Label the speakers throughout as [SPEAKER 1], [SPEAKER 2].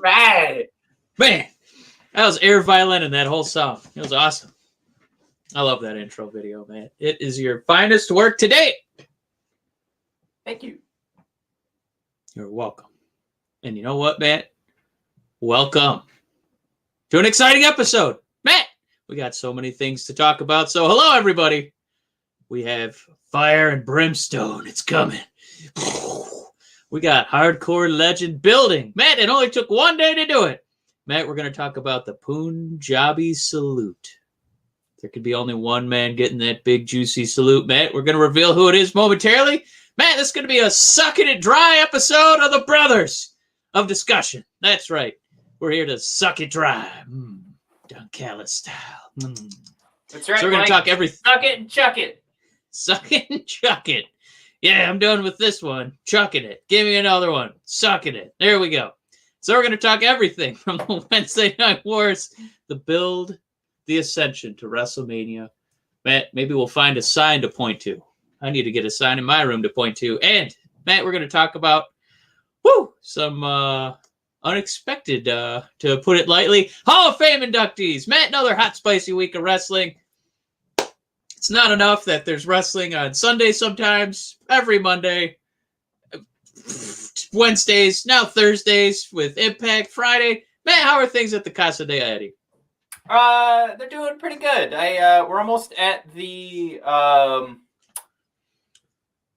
[SPEAKER 1] right.
[SPEAKER 2] Man, that was air violin in that whole song. It was awesome. I love that intro video, man. It is your finest work to date.
[SPEAKER 1] Thank you.
[SPEAKER 2] You're welcome. And you know what, Matt? Welcome to an exciting episode. Matt, we got so many things to talk about. So hello, everybody. We have fire and brimstone. It's coming. We got hardcore legend building. Matt, it only took one day to do it. Matt, we're going to talk about the Punjabi salute. There could be only one man getting that big, juicy salute, Matt. We're going to reveal who it is momentarily. Matt, this is going to be a sucking it dry episode of the Brothers of Discussion. That's right. We're here to suck it dry. Don Callis style.
[SPEAKER 1] That's right.
[SPEAKER 2] So we're going to talk everything.
[SPEAKER 1] Suck it and chuck it.
[SPEAKER 2] Suck it and chuck it. Yeah, I'm done with this one. Chucking it. Give me another one. Sucking it. There we go. So we're going to talk everything from the Wednesday Night Wars, the build, the ascension to WrestleMania. Matt, maybe we'll find a sign to point to. I need to get a sign in my room to point to. And, Matt, we're going to talk about some unexpected, to put it lightly, Hall of Fame inductees. Matt, another hot, spicy week of wrestling. It's not enough that there's wrestling on Sunday sometimes, every Monday, Wednesdays, now Thursdays with Impact, Friday. Matt, how are things at the Casa de Eddie?
[SPEAKER 1] They're doing pretty good. We're almost at the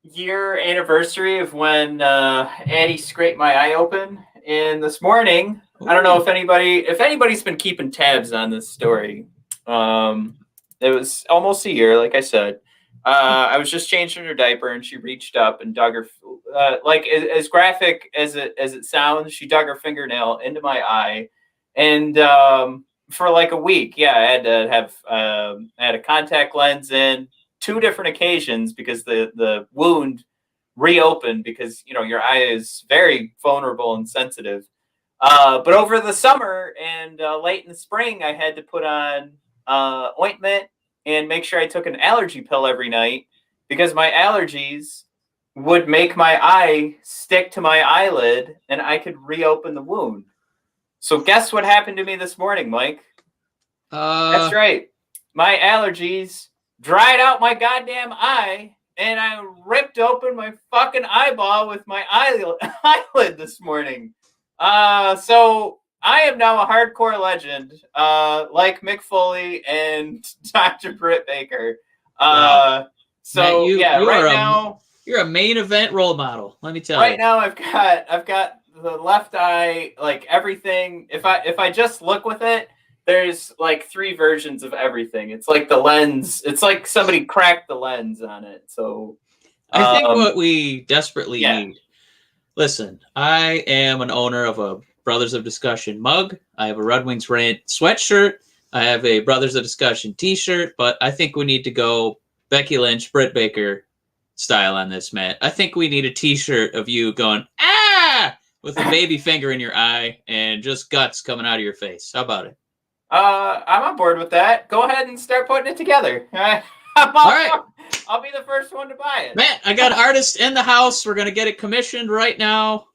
[SPEAKER 1] year anniversary of when Eddie scraped my eye open. And this morning, I don't know if anybody's been keeping tabs on this story. It was almost a year, like I said. I was just changing her diaper, and she reached up and dug her, like as graphic as it sounds. She dug her fingernail into my eye, and for like a week, I had to have I had a contact lens in 2 different occasions because the wound reopened because your eye is very vulnerable and sensitive. But over the summer and late in the spring, I had to put on ointment and make sure I took an allergy pill every night because my allergies would make my eye stick to my eyelid and I could reopen the wound. So guess what happened to me this morning, Mike? That's right. My allergies dried out my goddamn eye and I ripped open my fucking eyeball with my eyelid this morning. So I am now a hardcore legend, like Mick Foley and Dr. Britt Baker.
[SPEAKER 2] Wow.
[SPEAKER 1] So
[SPEAKER 2] Matt,
[SPEAKER 1] now
[SPEAKER 2] you're a main event role model. Let me tell you.
[SPEAKER 1] Right now, I've got the left eye, like everything. If I just look with it, there's like 3 versions of everything. It's like the lens. It's like somebody cracked the lens on it. So
[SPEAKER 2] I think what we desperately need. Listen, I am an owner of a Brothers of Discussion mug. I have a Red Wings Rant sweatshirt. I have a Brothers of Discussion t-shirt, but I think we need to go Becky Lynch, Britt Baker style on this, Matt. I think we need a t-shirt of you going, with a baby finger in your eye and just guts coming out of your face. How about it?
[SPEAKER 1] I'm on board with that. Go ahead and start putting it together. All
[SPEAKER 2] right.
[SPEAKER 1] I'll be the first one to buy it.
[SPEAKER 2] Matt, I got artists in the house. We're going to get it commissioned right now.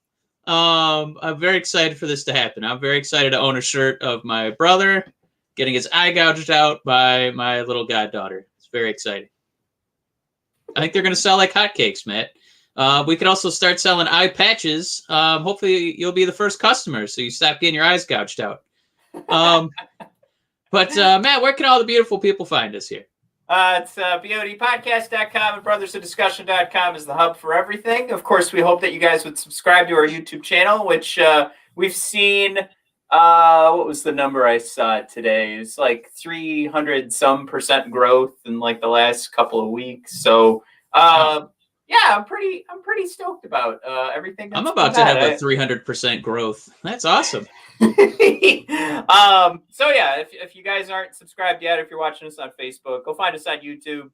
[SPEAKER 2] I'm very excited for this to happen. I'm very excited to own a shirt of my brother getting his eye gouged out by my little goddaughter. It's very exciting. I think they're going to sell like hotcakes, Matt. We could also start selling eye patches. Hopefully you'll be the first customer so you stop getting your eyes gouged out. But Matt, where can all the beautiful people find us here?
[SPEAKER 1] It's bodpodcast.com and brothersofdiscussion.com is the hub for everything. Of course, we hope that you guys would subscribe to our YouTube channel, which we've seen. What was the number I saw today? It's like 300% growth in like the last couple of weeks. So I'm pretty stoked about everything.
[SPEAKER 2] I'm about to have a 300% growth. That's awesome.
[SPEAKER 1] If you guys aren't subscribed yet, if you're watching us on Facebook, go find us on YouTube.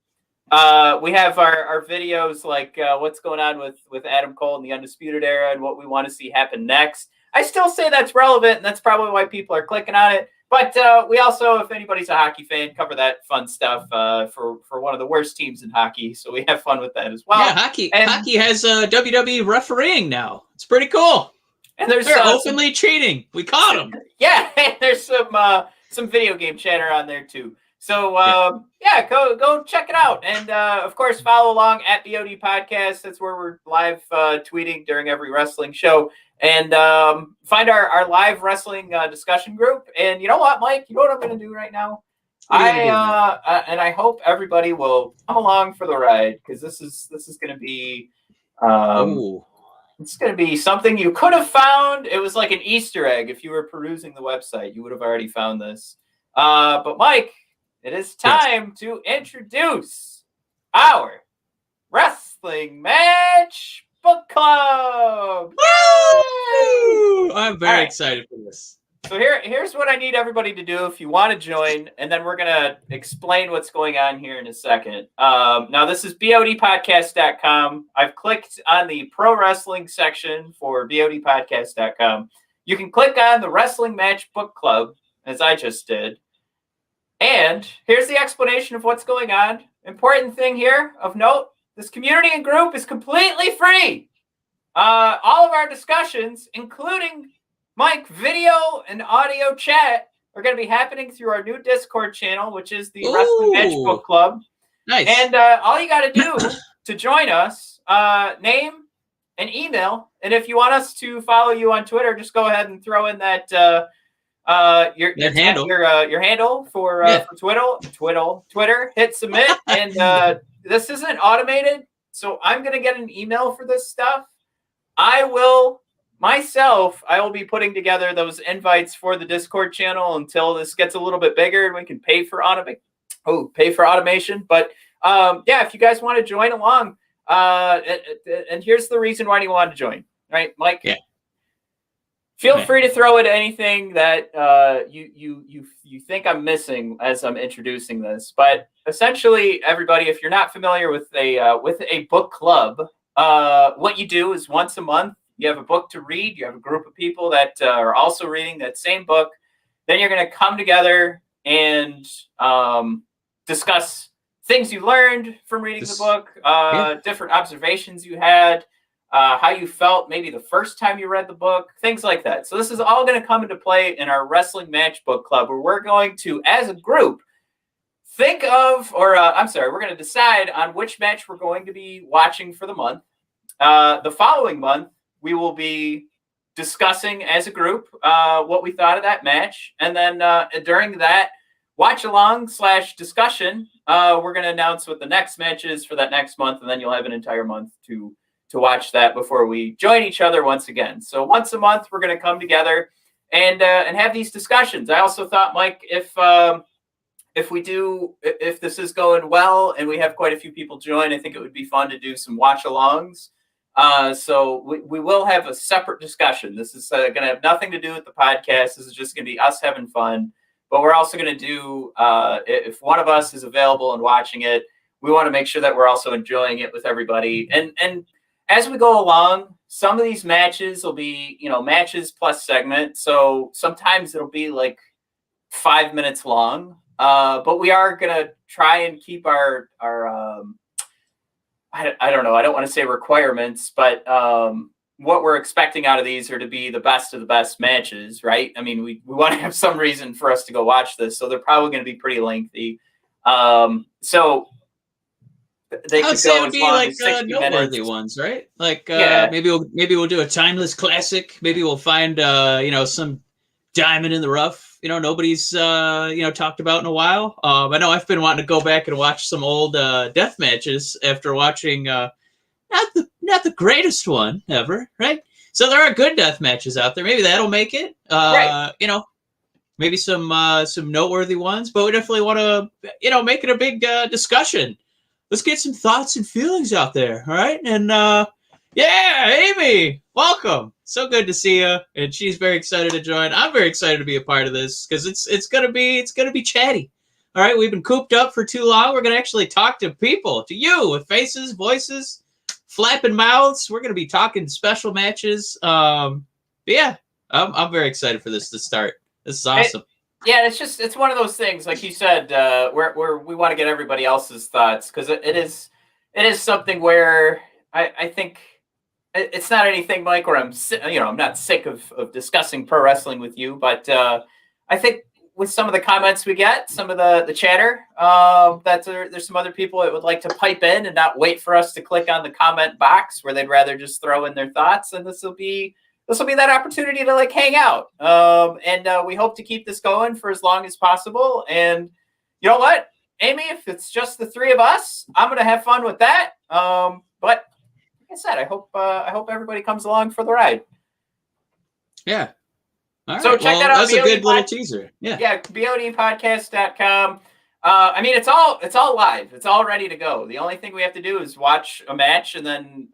[SPEAKER 1] We have our videos like what's going on with Adam Cole in the Undisputed Era and what we want to see happen next. I still say that's relevant, and that's probably why people are clicking on it. But we also, if anybody's a hockey fan, cover that fun stuff for one of the worst teams in hockey. So we have fun with that as well.
[SPEAKER 2] Yeah, hockey has WWE refereeing now. It's pretty cool.
[SPEAKER 1] And there's
[SPEAKER 2] They're openly cheating. We caught them.
[SPEAKER 1] Yeah, there's some video game chatter on there too. So go check it out, and of course follow along at BOD Podcast. That's where we're live tweeting during every wrestling show, and find our live wrestling discussion group. And you know what, Mike? You know what I'm going to do right now? I hope everybody will come along for the ride, because this is going to be it's going to be something you could have found. It was like an Easter egg. If you were perusing the website, you would have already found this. But Mike, it is time to introduce our Wrestling Match Book Club.
[SPEAKER 2] Woo! I'm very excited for this.
[SPEAKER 1] So here's what I need everybody to do if you want to join, and then we're going to explain what's going on here in a second. Now, this is bodpodcast.com. I've clicked on the pro wrestling section for bodpodcast.com. You can click on the Wrestling Match Book Club, as I just did. And here's the explanation of what's going on. Important thing here of note, this community and group is completely free. All of our discussions, including Mike, video and audio chat, are going to be happening through our new Discord channel, which is the Wrestling Match Book Club.
[SPEAKER 2] Nice.
[SPEAKER 1] And all you got to do to join us, name and email. And if you want us to follow you on Twitter, just go ahead and throw in that your handle for Twitter. Hit submit, and this isn't automated, so I'm going to get an email for this stuff. I will be putting together those invites for the Discord channel until this gets a little bit bigger and we can pay for automation. But if you guys want to join along, and here's the reason why you want to join, right, Mike?
[SPEAKER 2] Yeah.
[SPEAKER 1] Feel free to throw in anything that you think I'm missing as I'm introducing this. But essentially, everybody, if you're not familiar with a book club, what you do is once a month, you have a book to read. You have a group of people that are also reading that same book. Then you're going to come together and discuss things you learned from reading the book, different observations you had, how you felt maybe the first time you read the book, things like that. So this is all going to come into play in our Wrestling Match Book Club, where we're going to, as a group, we're going to decide on which match we're going to be watching for the month. The following month, we will be discussing as a group what we thought of that match. And then during that watch-along / discussion, we're going to announce what the next match is for that next month, and then you'll have an entire month to watch that before we join each other once again. So once a month, we're going to come together and have these discussions. I also thought, Mike, if this is going well and we have quite a few people join, I think it would be fun to do some watch-alongs. So we will have a separate discussion. This is going to have nothing to do with the podcast. This is just going to be us having fun. But we're also going to do, if one of us is available and watching it, we want to make sure that we're also enjoying it with everybody. And as we go along, some of these matches will be, matches plus segment. So sometimes it'll be like 5 minutes long. But we are going to try and keep our I don't know. I don't want to say requirements, but what we're expecting out of these are to be the best of the best matches, right? I mean, we want to have some reason for us to go watch this, so they're probably going to be pretty lengthy. So they could go as long as 60
[SPEAKER 2] noteworthy
[SPEAKER 1] minutes.
[SPEAKER 2] Ones, right? Like maybe we'll do a timeless classic. Maybe we'll find some diamond in the rough. Nobody's talked about in a while. I know I've been wanting to go back and watch some old death matches after watching not the greatest one ever, right? So there are good death matches out there. Maybe that'll make it.
[SPEAKER 1] Right.
[SPEAKER 2] Maybe some noteworthy ones, but we definitely want to make it a big discussion. Let's get some thoughts and feelings out there, all right? And Amy, welcome. So good to see you, and she's very excited to join. I'm very excited to be a part of this because it's gonna be chatty. All right, we've been cooped up for too long. We're gonna actually talk to people, to you, with faces, voices, flapping mouths. We're gonna be talking special matches. I'm very excited for this to start. This is awesome.
[SPEAKER 1] It's one of those things, like you said, where we want to get everybody else's thoughts, because it is something where I think it's not anything, Mike, where I'm not sick of discussing pro wrestling with you, but I think with some of the comments we get, some of the chatter, there's some other people that would like to pipe in and not wait for us to click on the comment box where they'd rather just throw in their thoughts. And this will be that opportunity to like hang out. And we hope to keep this going for as long as possible. And you know what, Amy, if it's just the three of us, I'm going to have fun with that. But like I said, I hope everybody comes along for the ride.
[SPEAKER 2] Yeah. All right.
[SPEAKER 1] So check that out.
[SPEAKER 2] That's a good little teaser. Yeah,
[SPEAKER 1] bodpodcast.com. I mean, it's all live. It's all ready to go. The only thing we have to do is watch a match and then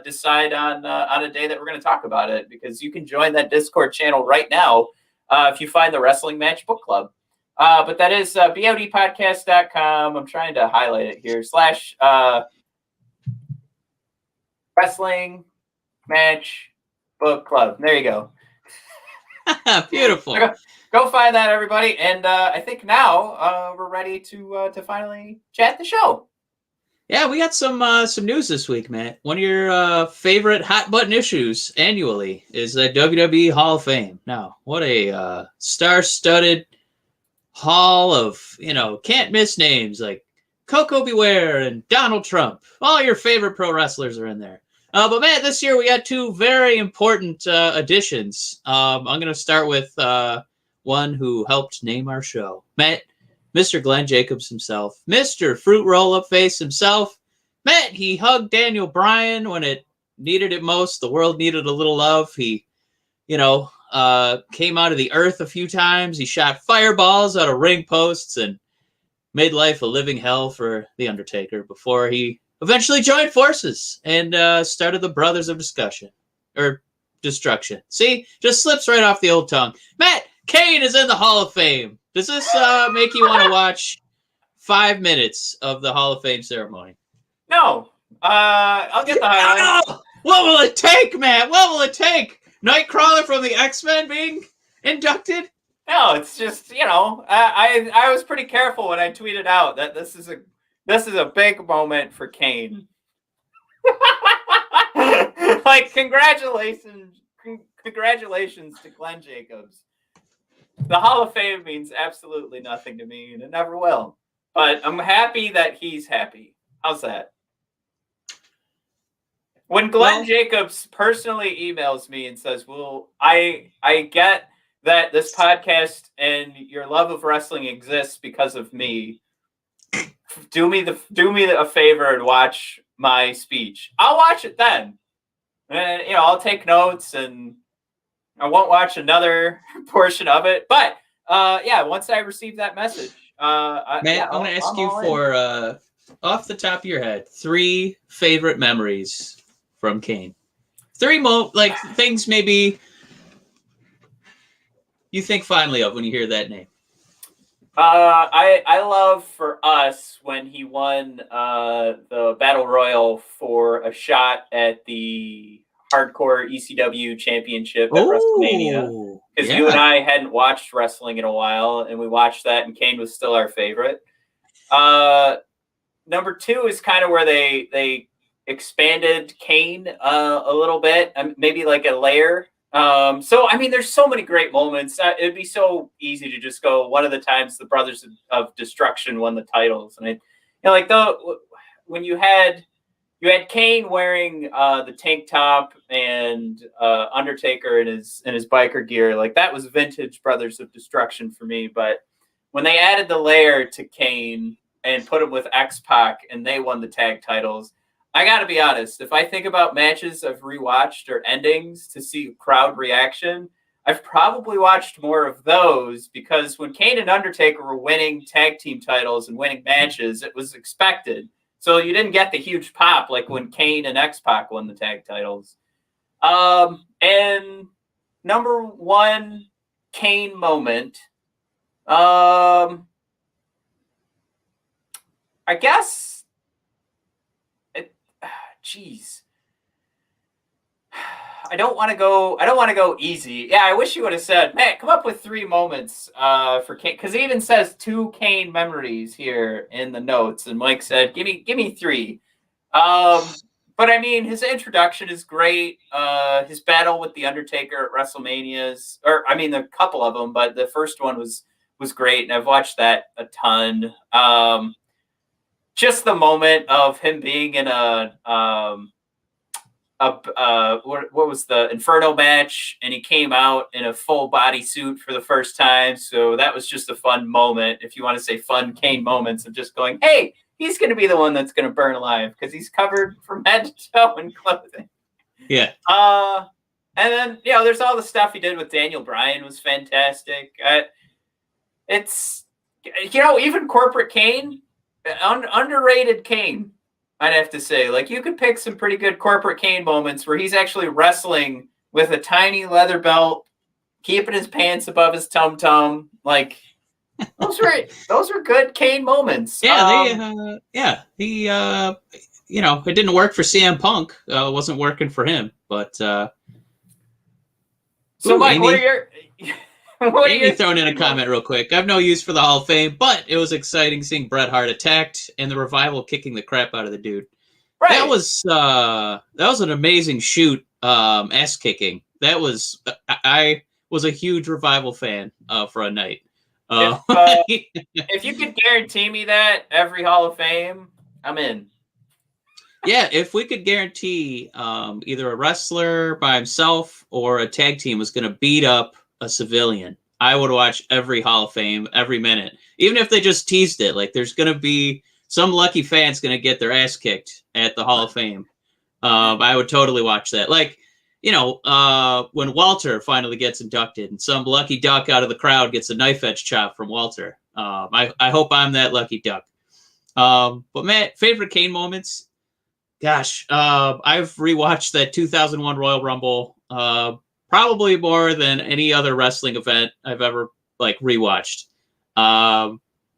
[SPEAKER 1] decide on a day that we're going to talk about it, because you can join that Discord channel right now if you find the Wrestling Match Book Club. But that is bodpodcast.com. I'm trying to highlight it here. / Wrestling Match Book Club. There you go.
[SPEAKER 2] Beautiful.
[SPEAKER 1] Go find that, everybody. And I think now we're ready to finally chat the show.
[SPEAKER 2] Yeah, we got some news this week, Matt. One of your favorite hot button issues annually is the WWE Hall of Fame. Now, what a star-studded hall of, can't miss names like Coco Beware and Donald Trump. All your favorite pro wrestlers are in there. But Matt, this year we got two very important additions. I'm going to start with one who helped name our show. Matt, Mr. Glenn Jacobs himself, Mr. Fruit Roll-Up Face himself. Matt, he hugged Daniel Bryan when it needed it most. The world needed a little love. He, came out of the earth a few times. He shot fireballs out of ring posts and made life a living hell for The Undertaker before he eventually joined forces and started the Brothers of Destruction. See, just slips right off the old tongue. Matt, Kane is in the Hall of Fame. Does this make you want to watch 5 minutes of the Hall of Fame ceremony?
[SPEAKER 1] No. I'll get the highlights.
[SPEAKER 2] No! What will it take, Matt? What will it take? Nightcrawler from the X-Men being inducted?
[SPEAKER 1] No, it's just, I was pretty careful when I tweeted out that this is a big moment for Kane. Like, congratulations to Glenn Jacobs. The Hall of Fame means absolutely nothing to me, and it never will. But I'm happy that he's happy. How's that? When Glenn Jacobs personally emails me and says, "Well, I get that this podcast and your love of wrestling exists because of me. Do me a favor and watch my speech." I'll watch it then. And, I'll take notes and I won't watch another portion of it. But, once I receive that message.
[SPEAKER 2] Matt, I want to ask you for, off the top of your head, 3 favorite memories from Kane. 3 things maybe you think fondly of when you hear that name.
[SPEAKER 1] I love for us when he won the Battle Royal for a shot at the Hardcore ECW Championship at WrestleMania. Because you and I hadn't watched wrestling in a while, and we watched that, and Kane was still our favorite. Number 2 is kind of where they expanded Kane a little bit, maybe like a layer. There's so many great moments. It'd be so easy to just go one of the times the Brothers of Destruction won the titles, and when you had Kane wearing the tank top and Undertaker in his biker gear, like that was vintage Brothers of Destruction for me. But when they added the layer to Kane and put him with X-Pac and they won the tag titles, I got to be honest, if I think about matches I've rewatched or endings to see crowd reaction, I've probably watched more of those, because when Kane and Undertaker were winning tag team titles and winning matches, it was expected. So you didn't get the huge pop like when Kane and X-Pac won the tag titles. And number 1 Kane moment, I guess. Jeez, I don't want to go easy. Yeah, I wish you would have said, "Matt, come up with 3 moments for Kane," because he even says 2 Kane memories here in the notes. And Mike said, "Give me 3." But I mean, his introduction is great. His battle with the Undertaker at WrestleManias, or I mean, a couple of them, but the first one was great, and I've watched that a ton. Just the moment of him being in what was the Inferno match, and he came out in a full body suit for the first time. So that was just a fun moment, if you want to say fun Kane moments of just going, hey, he's going to be the one that's going to burn alive because he's covered from head to toe in clothing.
[SPEAKER 2] Yeah.
[SPEAKER 1] And then, there's all the stuff he did with Daniel Bryan was fantastic. It's, even corporate Kane, underrated Kane, I'd have to say. Like, you could pick some pretty good corporate Kane moments where he's actually wrestling with a tiny leather belt, keeping his pants above his tum-tum. Like, those were good Kane moments.
[SPEAKER 2] Yeah, he, it didn't work for CM Punk. It wasn't working for him, but. So,
[SPEAKER 1] Mike,
[SPEAKER 2] Amy,
[SPEAKER 1] what are your...
[SPEAKER 2] Amy throwing in a comment real quick. I have no use for the Hall of Fame, but it was exciting seeing Bret Hart attacked and the Revival kicking the crap out of the dude. Right. That was an amazing shoot, ass kicking. That was I was a huge Revival fan for a night.
[SPEAKER 1] If you could guarantee me that every Hall of Fame, I'm in.
[SPEAKER 2] Yeah, if we could guarantee either a wrestler by himself or a tag team was going to beat up a civilian, I would watch every Hall of Fame every minute, even if they just teased it. Like, there's going to be some lucky fans going to get their ass kicked at the Hall of Fame. I would totally watch that. Like, when Walter finally gets inducted and some lucky duck out of the crowd gets a knife edge chop from Walter. I hope I'm that lucky duck. But Matt, favorite Kane moments? Gosh, I've rewatched that 2001 Royal Rumble probably more than any other wrestling event I've ever rewatched.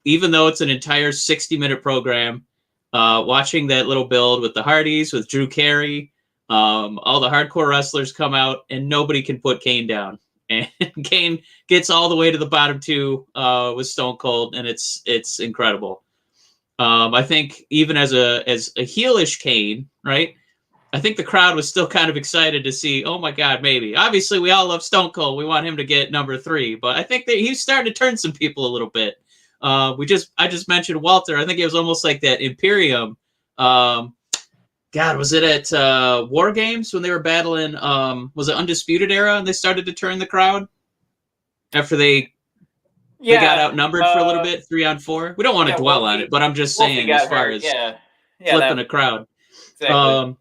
[SPEAKER 2] Even though it's an entire 60-minute program, watching that little build with the Hardys, with Drew Carey, all the hardcore wrestlers come out and nobody can put Kane down. And Kane gets all the way to the bottom two with Stone Cold, and it's incredible. I think even as a heelish Kane, right? I think the crowd was still kind of excited to see, oh my God, maybe. Obviously, we all love Stone Cold. We want him to get number 3, but I think that he's starting to turn some people a little bit. I just mentioned Walter. I think it was almost like that Imperium. God, was it at War Games when they were battling? Was it Undisputed Era and they started to turn the crowd after they got outnumbered for a little bit, 3-on-4. We don't want to dwell on it, but I'm just saying as far as flipping a crowd. Exactly.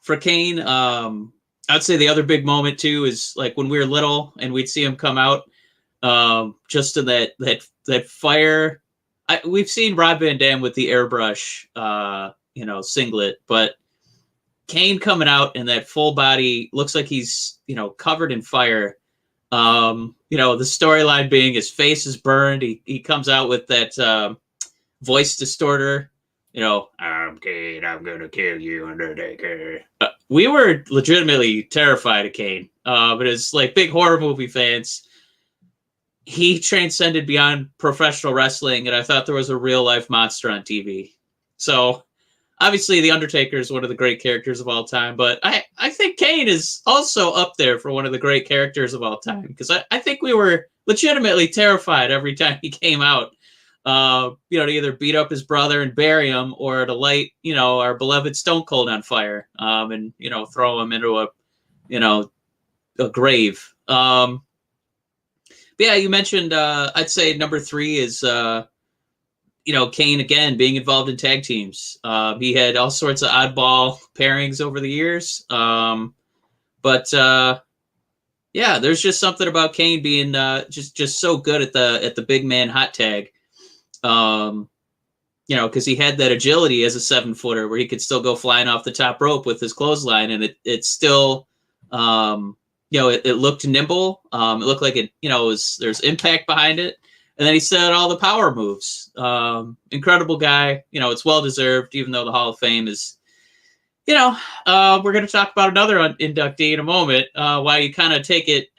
[SPEAKER 2] For Kane, I'd say the other big moment too is like when we were little and we'd see him come out, just in that fire. We've seen Rob Van Dam with the airbrush, singlet, but Kane coming out in that full body looks like he's covered in fire. The storyline being his face is burned. He comes out with that voice distorter. I'm Kane. I'm gonna kill you, Undertaker. We were legitimately terrified of Kane. But as big horror movie fans, he transcended beyond professional wrestling, and I thought there was a real life monster on TV. So obviously, the Undertaker is one of the great characters of all time, but I think Kane is also up there for one of the great characters of all time, because I think we were legitimately terrified every time he came out. To either beat up his brother and bury him, or to light, our beloved Stone Cold on fire, and throw him into a grave. But yeah, you mentioned, I'd say number 3 is, Kane again being involved in tag teams. He had all sorts of oddball pairings over the years, but there's just something about Kane being just so good at the big man hot tag. Because he had that agility as a 7-footer where he could still go flying off the top rope with his clothesline, and it still, it looked nimble. It looked like it, there's impact behind it, and then he said all the power moves. Incredible guy. It's well deserved, even though the Hall of Fame is, we're going to talk about another inductee in a moment. Why you kind of take it,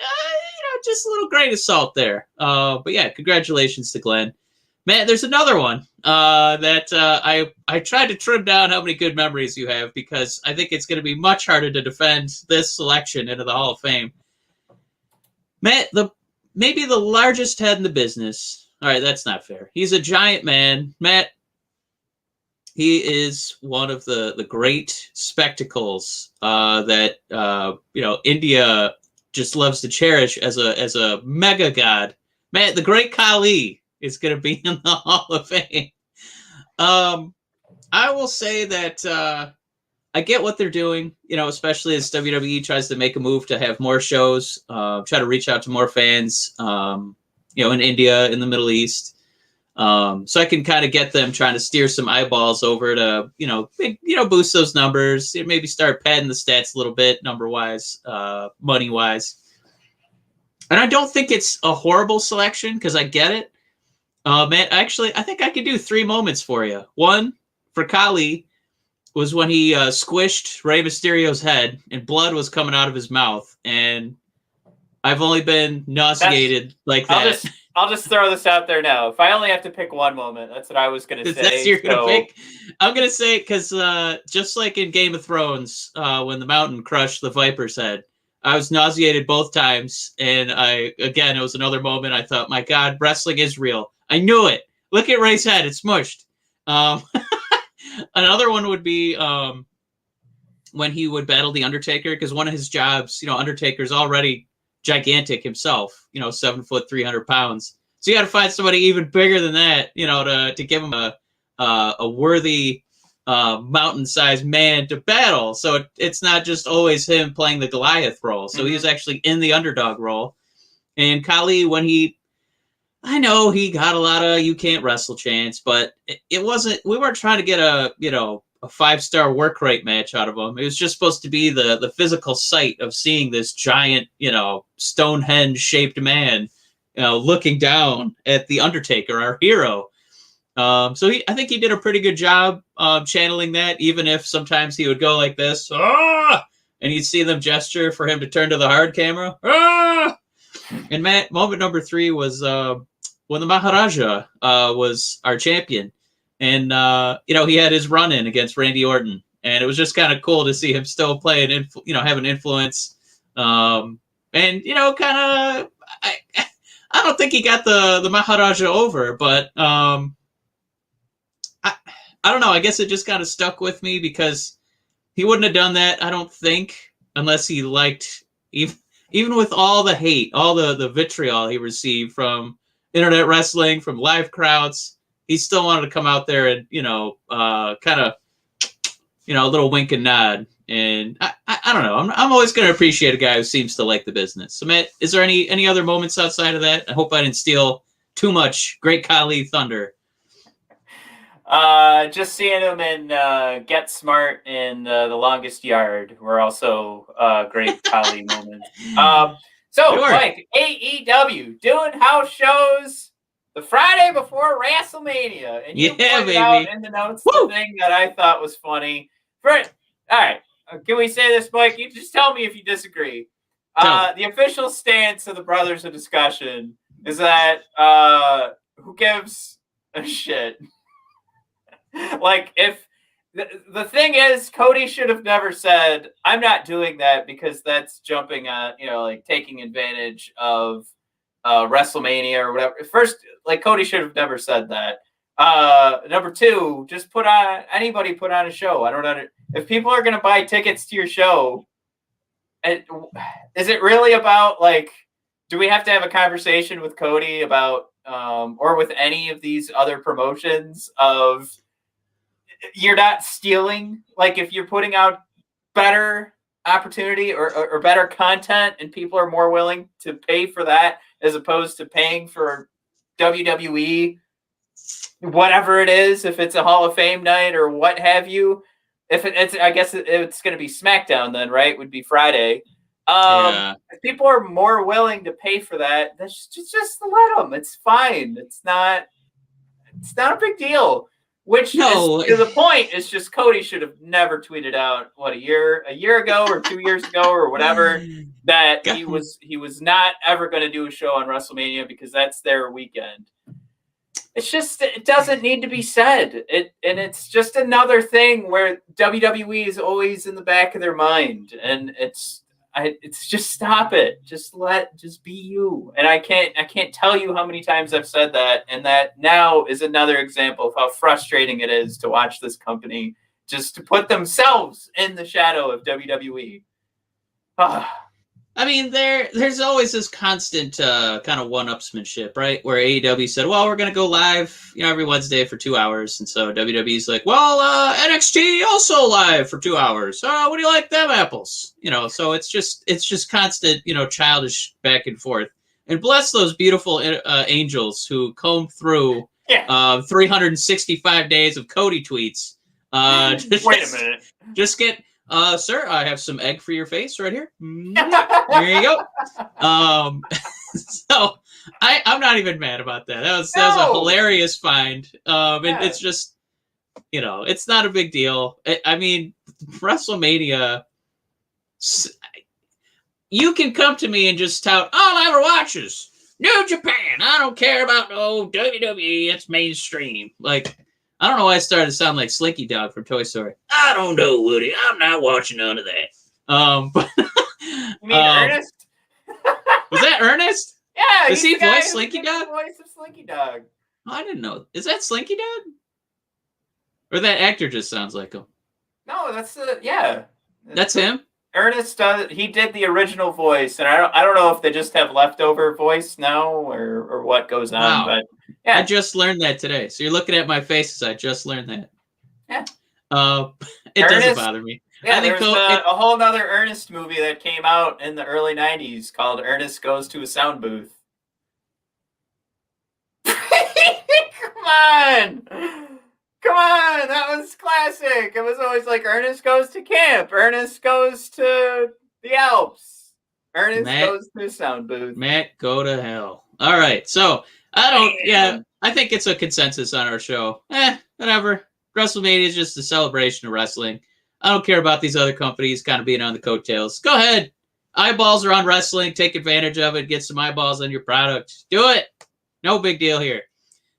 [SPEAKER 2] just a little grain of salt there. But yeah, congratulations to Glenn. Matt, there's another one that I tried to trim down how many good memories you have because I think it's going to be much harder to defend this selection into the Hall of Fame. Matt, maybe the largest head in the business. All right, that's not fair. He's a giant man. Matt, he is one of the great spectacles that India just loves to cherish as a mega god. Matt, the great Khali is going to be in the Hall of Fame. I will say that I get what they're doing, especially as WWE tries to make a move to have more shows, try to reach out to more fans, in India, in the Middle East. So I can kind of get them trying to steer some eyeballs over to, boost those numbers, maybe start padding the stats a little bit, number-wise, money-wise. And I don't think it's a horrible selection because I get it. Man, actually, I think I could do 3 moments for you. One, for Khali, was when he squished Rey Mysterio's head and blood was coming out of his mouth. And I've only been nauseated like that.
[SPEAKER 1] I'll just throw this out there now. If I only have to pick one moment, that's what I was going to say.
[SPEAKER 2] That's you're going to pick? I'm going to say, because just like in Game of Thrones, when the mountain crushed the Viper's head, I was nauseated both times. And it was another moment. I thought, my God, wrestling is real. I knew it. Look at Ray's head. It's smushed. Another one would be when he would battle The Undertaker, because one of his jobs, Undertaker's already gigantic himself, 7 foot, 300 pounds. So you got to find somebody even bigger than that, to give him a worthy mountain-sized man to battle. So it's not just always him playing the Goliath role. So he was actually in the underdog role. And Khali, I know he got a lot of you can't wrestle chants, but it wasn't, we weren't trying to get a 5-star work rate match out of him. It was just supposed to be the physical sight of seeing this giant, Stonehenge shaped man, looking down at the Undertaker, our hero. I think he did a pretty good job channeling that, even if sometimes he would go like this, ah! And you'd see them gesture for him to turn to the hard camera. Ah! And Matt, moment number 3 was when the Maharaja was our champion. And, he had his run-in against Randy Orton. And it was just kind of cool to see him still play have an influence. I don't think he got the Maharaja over, but I don't know. I guess it just kind of stuck with me because he wouldn't have done that, I don't think, unless he liked, even with all the hate, all the vitriol he received from internet wrestling, from live crowds, he still wanted to come out there and, kind of, a little wink and nod. And I don't know. I'm always going to appreciate a guy who seems to like the business. So, Matt, is there any other moments outside of that? I hope I didn't steal too much Great Khali thunder.
[SPEAKER 1] Just seeing him in Get Smart in The Longest Yard were also great Khali moments. Sure. Mike, AEW doing house shows the Friday before WrestleMania, and you pointed out in the notes the thing that I thought was funny. All right, can we say this, Mike? You just tell me if you disagree. The official stance of the Brothers of Discussion is that who gives a shit? Like, if the thing is, Cody should have never said, I'm not doing that because that's jumping on, taking advantage of WrestleMania or whatever. First, Cody should have never said that. Number 2, just anybody put on a show. I don't know. If people are going to buy tickets to your show, is it really about, do we have to have a conversation with Cody about, or with any of these other promotions of, you're not stealing? If you're putting out better opportunity or better content and people are more willing to pay for that as opposed to paying for WWE, whatever it is, if it's a Hall of Fame night or what have you, I guess it's going to be SmackDown then, right? Would be Friday. If people are more willing to pay for that, that's just let them. It's fine. It's not a big deal. Which is, to the point, is just Cody should have never tweeted out a year ago or 2 years ago or whatever that he was not ever going to do a show on WrestleMania because that's their weekend. It's just, it doesn't need to be said. And it's just another thing where WWE is always in the back of their mind, and it's just stop it. Just be you. And I can't tell you how many times I've said that, and that now is another example of how frustrating it is to watch this company just to put themselves in the shadow of WWE.
[SPEAKER 2] I mean, there's always this constant kind of one-upsmanship, right? Where AEW said, well, we're going to go live, every Wednesday for 2 hours. And so WWE's like, well, NXT also live for 2 hours. What do you like them apples? So it's just constant, childish back and forth. And bless those beautiful angels who comb through 365 days of Cody tweets.
[SPEAKER 1] Wait a minute.
[SPEAKER 2] Just get... sir, I have some egg for your face right here. There you go. So I'm not even mad about that. That was a hilarious find. It's just, it's not a big deal. I mean, WrestleMania, you can come to me and just tout, all I ever watches New Japan. I don't care about no WWE. It's mainstream. Like, I don't know why I started to sound like Slinky Dog from Toy Story. I don't know, Woody. I'm not watching none of that. But
[SPEAKER 1] you mean Ernest?
[SPEAKER 2] Was that Ernest?
[SPEAKER 1] Yeah.
[SPEAKER 2] Does he voice Slinky Dog?
[SPEAKER 1] The voice of Slinky Dog.
[SPEAKER 2] Oh, I didn't know. Is that Slinky Dog? Or that actor just sounds like him?
[SPEAKER 1] No, that's yeah.
[SPEAKER 2] That's him?
[SPEAKER 1] Ernest he did the original voice, and I don't know if they just have leftover voice now or what goes on,
[SPEAKER 2] wow.
[SPEAKER 1] But yeah.
[SPEAKER 2] I just learned that today. So you're looking at my faces. I just learned that.
[SPEAKER 1] Yeah.
[SPEAKER 2] It doesn't bother me.
[SPEAKER 1] Yeah, there's a whole nother Ernest movie that came out in the early 90s called Ernest Goes to a Sound Booth. Come on! Come on! That was classic. It was always like Ernest goes to camp. Ernest goes to the Alps. Ernest goes to a sound booth.
[SPEAKER 2] Matt, go to hell. All right. So, I think it's a consensus on our show. Whatever. WrestleMania is just a celebration of wrestling. I don't care about these other companies kind of being on the coattails. Go ahead. Eyeballs are on wrestling. Take advantage of it. Get some eyeballs on your product. Do it. No big deal here.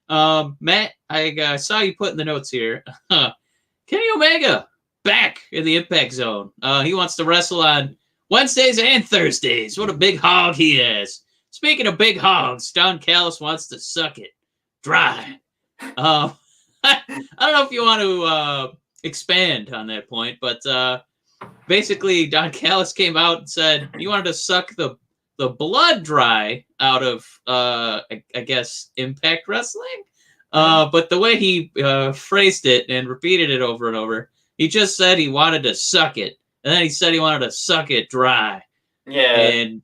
[SPEAKER 2] Matt, I saw you put in the notes here. Kenny Omega back in the Impact Zone. He wants to wrestle on Wednesdays and Thursdays. What a big hog he is. Speaking of big hogs, Don Callis wants to suck it dry. I don't know if you want to expand on that point, but basically Don Callis came out and said he wanted to suck the blood dry out of, I guess, Impact Wrestling. But the way he phrased it and repeated it over and over, he just said he wanted to suck it. And then he said he wanted to suck it dry. Yeah. And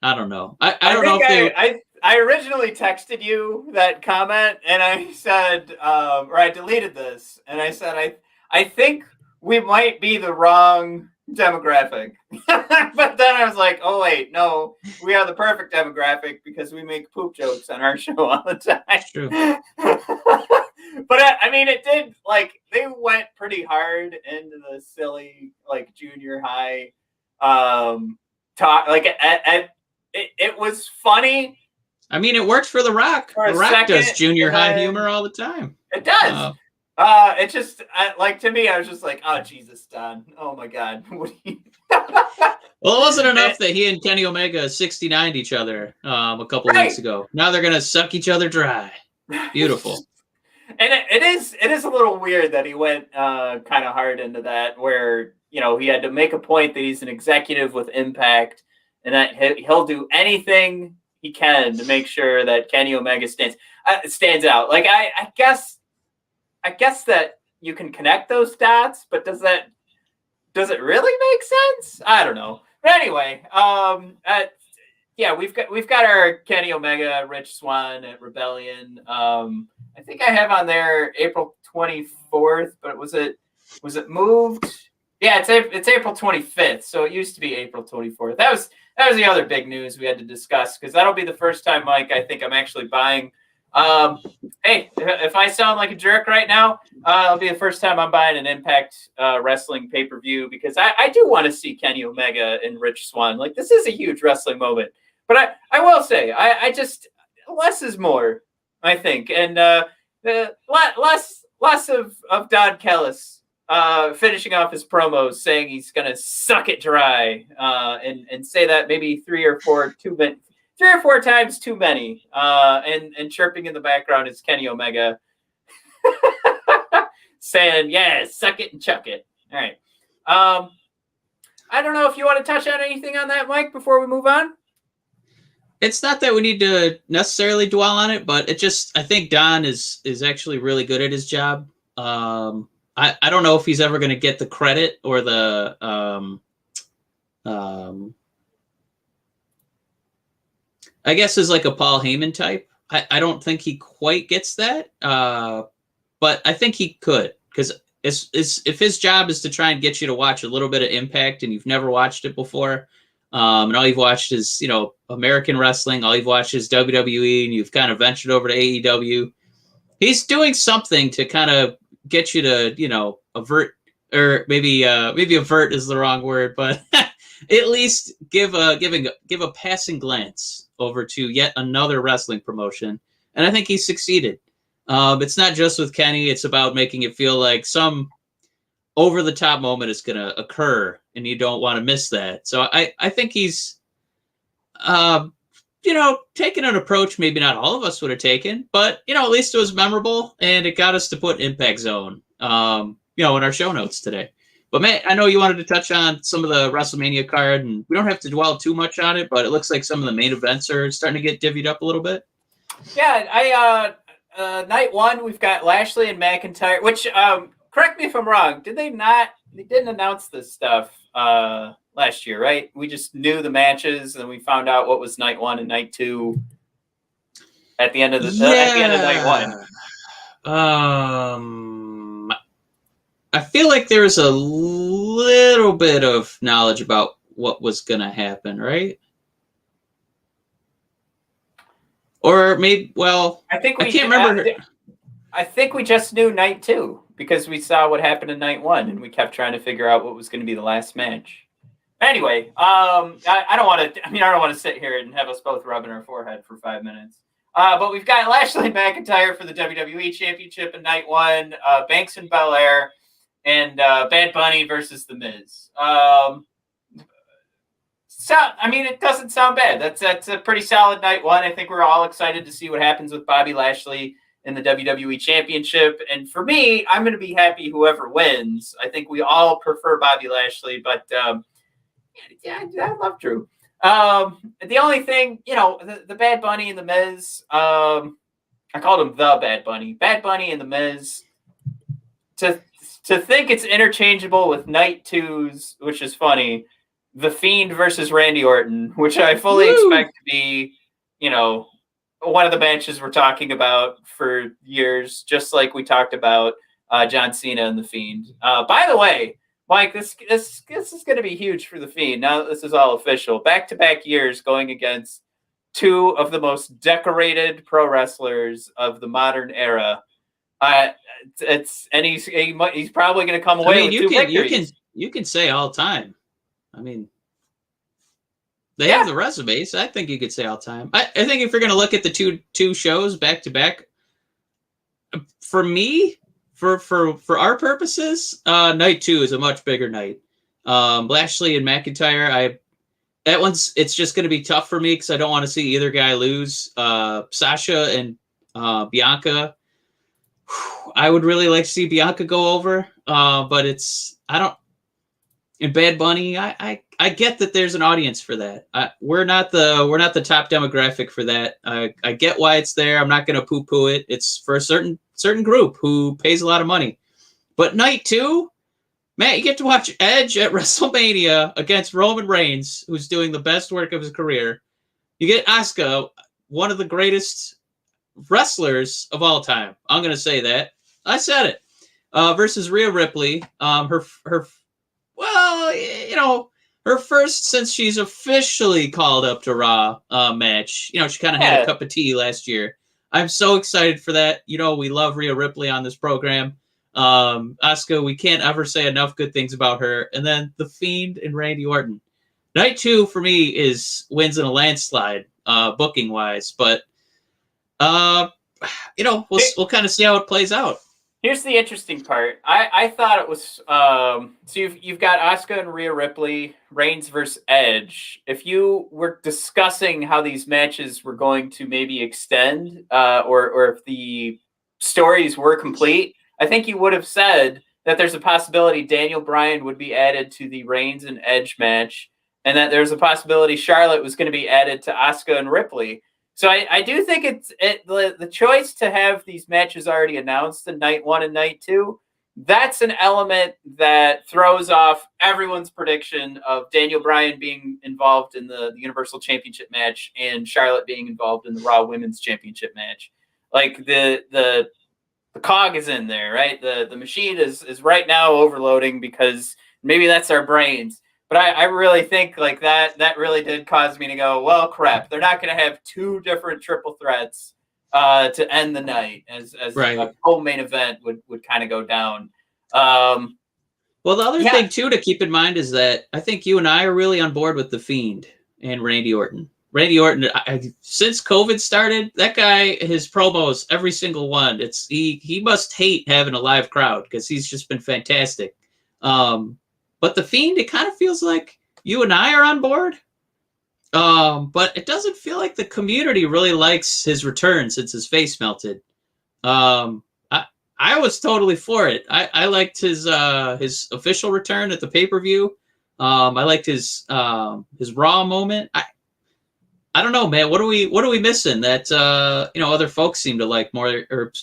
[SPEAKER 2] I don't know. I don't know if
[SPEAKER 1] I originally texted you that comment, and I said, or I deleted this, and I said, I think we might be the wrong demographic. But then I was like, oh wait, no, we are the perfect demographic because we make poop jokes on our show all the time.
[SPEAKER 2] True.
[SPEAKER 1] But I mean, it did, like, they went pretty hard into the silly, like, junior high talk. Like, it was funny.
[SPEAKER 2] I mean, it works for The Rock. The Rock does junior high humor all the time.
[SPEAKER 1] It does. It just, like, to me, I was just like, oh, Jesus, Don. Oh, my God. What are you...
[SPEAKER 2] Well, it wasn't enough that he and Kenny Omega 69'd each other a couple of weeks ago. Now they're going to suck each other dry. Beautiful.
[SPEAKER 1] And it is a little weird that he went kind of hard into that, where, he had to make a point that he's an executive with Impact and that he'll do anything he can to make sure that Kenny Omega stands out. Like, I guess that you can connect those dots, but does it really make sense? I don't know. But anyway, we've got our Kenny Omega, Rich Swann at Rebellion. I think I have on there April 24th, but was it moved? Yeah, it's April 25th, so it used to be April 24th. That was the other big news we had to discuss, because that'll be the first time, Mike, I think I'm actually buying. Hey, if I sound like a jerk right now, it'll be the first time I'm buying an Impact Wrestling pay-per-view, because I do want to see Kenny Omega and Rich Swann. Like, this is a huge wrestling moment. But I will say, I just, less is more. I think, and less of Don Callis finishing off his promos saying he's gonna suck it dry, and say that maybe 3 or 4 times too many, and chirping in the background is Kenny Omega saying, "Yeah, suck it and chuck it." All right. I don't know if you want to touch on anything on that, Mike, before we move on.
[SPEAKER 2] It's not that we need to necessarily dwell on it, but I think Don is actually really good at his job. I don't know if he's ever going to get the credit or the I guess is like a Paul Heyman type. I don't think he quite gets that, but I think he could, because if his job is to try and get you to watch a little bit of Impact and you've never watched it before, and all you've watched is, American wrestling, all you've watched is WWE, and you've kind of ventured over to AEW, he's doing something to kind of get you to, avert, or maybe avert is the wrong word, but at least give a passing glance over to yet another wrestling promotion. And I think he succeeded. It's not just with Kenny. It's about making it feel like some over-the-top moment is going to occur, and you don't want to miss that. So I think he's, taken an approach maybe not all of us would have taken, but, at least it was memorable, and it got us to put Impact Zone, in our show notes today. But, Matt, I know you wanted to touch on some of the WrestleMania card, and we don't have to dwell too much on it, but it looks like some of the main events are starting to get divvied up a little bit.
[SPEAKER 1] Yeah, night one, we've got Lashley and McIntyre, which, correct me if I'm wrong, they didn't announce this stuff last year, right? We just knew the matches, and we found out what was night one and night two at the end of night one.
[SPEAKER 2] I feel like there's a little bit of knowledge about what was going to happen, right? Or maybe, I can't remember.
[SPEAKER 1] I think we just knew night two because we saw what happened in night one, and we kept trying to figure out what was going to be the last match. Anyway, I don't want to. I don't want to sit here and have us both rubbing our forehead for 5 minutes. But we've got Lashley and McIntyre for the WWE Championship in night one. Banks and Belair, and Bad Bunny versus The Miz. It doesn't sound bad. That's a pretty solid night one. I think we're all excited to see what happens with Bobby Lashley in the WWE Championship. And for me, I'm going to be happy whoever wins. I think we all prefer Bobby Lashley, but I love Drew. The only thing, the Bad Bunny and The Miz, I called him the Bad Bunny. Bad Bunny and The Miz, to think it's interchangeable with night twos, which is funny, The Fiend versus Randy Orton, which I fully expect to be, one of the matches we're talking about for years, just like we talked about John Cena and The Fiend. By the way, Mike, this is going to be huge for The Fiend. Now that this is all official. Back-to-back years going against two of the most decorated pro wrestlers of the modern era. He's probably going to come away with two victories.
[SPEAKER 2] You can say all time. They have the resumes. I think you could say all time. I think if you're going to look at the two shows back to back, for me, for our purposes, night two is a much bigger night. Lashley and McIntyre, it's just going to be tough for me because I don't want to see either guy lose. Sasha and Bianca, I would really like to see Bianca go over, but and Bad Bunny, I get that there's an audience for that. We're not the top demographic for that. I get why it's there. I'm not going to poo-poo it. It's for a certain group who pays a lot of money. But night two, Matt, you get to watch Edge at WrestleMania against Roman Reigns, who's doing the best work of his career. You get Asuka, one of the greatest wrestlers of all time. I'm going to say that. I said it. Versus Rhea Ripley. Her first since she's officially called up to Raw match. She kind of had a cup of tea last year. I'm so excited for that. We love Rhea Ripley on this program. Asuka, we can't ever say enough good things about her. And then The Fiend and Randy Orton. Night two for me wins in a landslide, booking wise. But we'll kind of see how it plays out.
[SPEAKER 1] Here's the interesting part. I thought it was so you've got Asuka and Rhea Ripley, Reigns versus Edge. If you were discussing how these matches were going to maybe extend, or if the stories were complete, I think you would have said that there's a possibility Daniel Bryan would be added to the Reigns and Edge match, and that there's a possibility Charlotte was going to be added to Asuka and Ripley. So I do think the choice to have these matches already announced in night 1 and night 2, that's an element that throws off everyone's prediction of Daniel Bryan being involved in the Universal Championship match and Charlotte being involved in the Raw Women's Championship match. Like the cog is in there, right? The machine is right now overloading because maybe that's our brains. But I really think like that really did cause me to go, well, crap. They're not going to have 2 different triple threats to end the night as
[SPEAKER 2] right.
[SPEAKER 1] A co-main event would kind of go down.
[SPEAKER 2] Well, the other thing, too, to keep in mind is that I think you and I are really on board with The Fiend and Randy Orton. Randy Orton, since COVID started, that guy, his promos, every single one, he must hate having a live crowd because he's just been fantastic. But The Fiend, it kind of feels like you and I are on board. But it doesn't feel like the community really likes his return since his face melted. I was totally for it. I liked his official return at the pay-per-view. I liked his Raw moment. I don't know, man. What are we missing that other folks seem to like more, or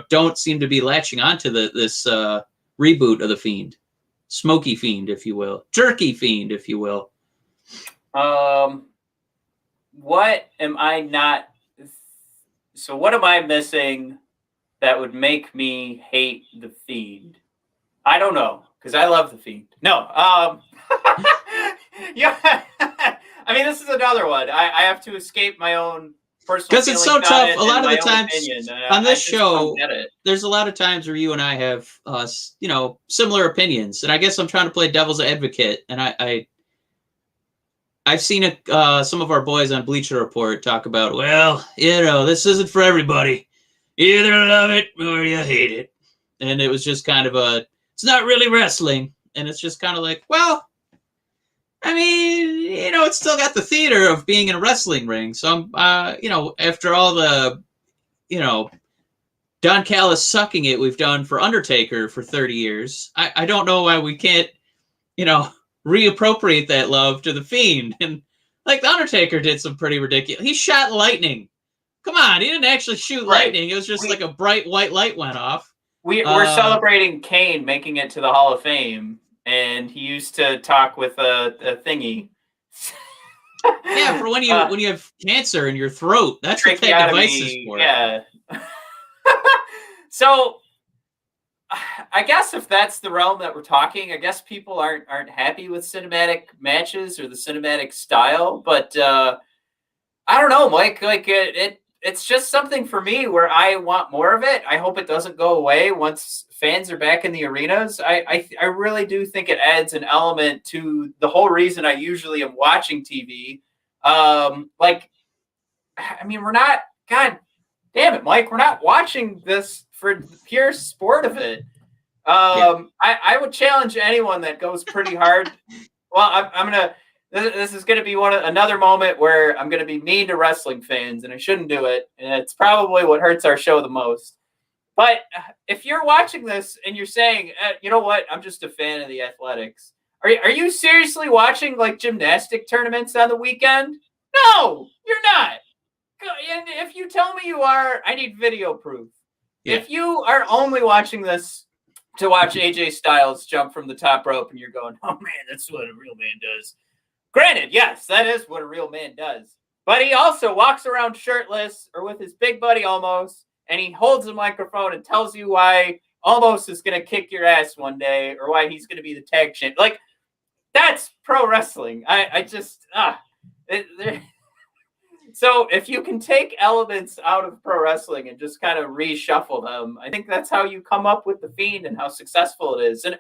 [SPEAKER 2] don't seem to be latching onto this reboot of The Fiend? Smoky Fiend, if you will. Jerky Fiend, if you will.
[SPEAKER 1] What am I not... So what am I missing that would make me hate The Fiend? I don't know, because I love The Fiend. No. Yeah. I mean, this is another one. I have to escape my own personal
[SPEAKER 2] because it's so tough. A lot of the times on this show, there's a lot of times where you and I have, similar opinions, and I guess I'm trying to play devil's advocate. And I've seen some of our boys on Bleacher Report talk about, well, this isn't for everybody. You either love it or you hate it, and it was just kind of it's not really wrestling, and it's just kind of like, well. I mean, it's still got the theater of being in a wrestling ring. So, after all the, Don Callis sucking it we've done for Undertaker for 30 years, I don't know why we can't, reappropriate that love to The Fiend. And, like, the Undertaker did some pretty ridiculous. He shot lightning. Come on, he didn't actually shoot lightning. It was just like a bright white light went off.
[SPEAKER 1] We're celebrating Kane making it to the Hall of Fame. And he used to talk with a thingy.
[SPEAKER 2] Yeah, for when you have cancer in your throat. That's what that device is for.
[SPEAKER 1] Yeah. So, I guess if that's the realm that we're talking, I guess people aren't happy with cinematic matches or the cinematic style. But I don't know, Mike. Like it's just something for me where I want more of it. I hope it doesn't go away once fans are back in the arenas. I really do think it adds an element to the whole reason I usually am watching TV. We're not, God damn it, Mike, we're not watching this for the pure sport of it. I would challenge anyone that goes pretty hard. Well, this is going to be another moment where I'm going to be mean to wrestling fans, and I shouldn't do it. And it's probably what hurts our show the most. But if you're watching this and you're saying, you know what, I'm just a fan of the athletics. Are you seriously watching like gymnastic tournaments on the weekend? No, you're not. And if you tell me you are, I need video proof. Yeah. If you are only watching this to watch AJ Styles jump from the top rope and you're going, oh man, that's what a real man does. Granted, yes, that is what a real man does. But he also walks around shirtless or with his big buddy Almost, and he holds a microphone and tells you why Almost is going to kick your ass one day or why he's going to be the tag champ. Like, that's pro wrestling. So if you can take elements out of pro wrestling and just kind of reshuffle them, I think that's how you come up with The Fiend and how successful it is. And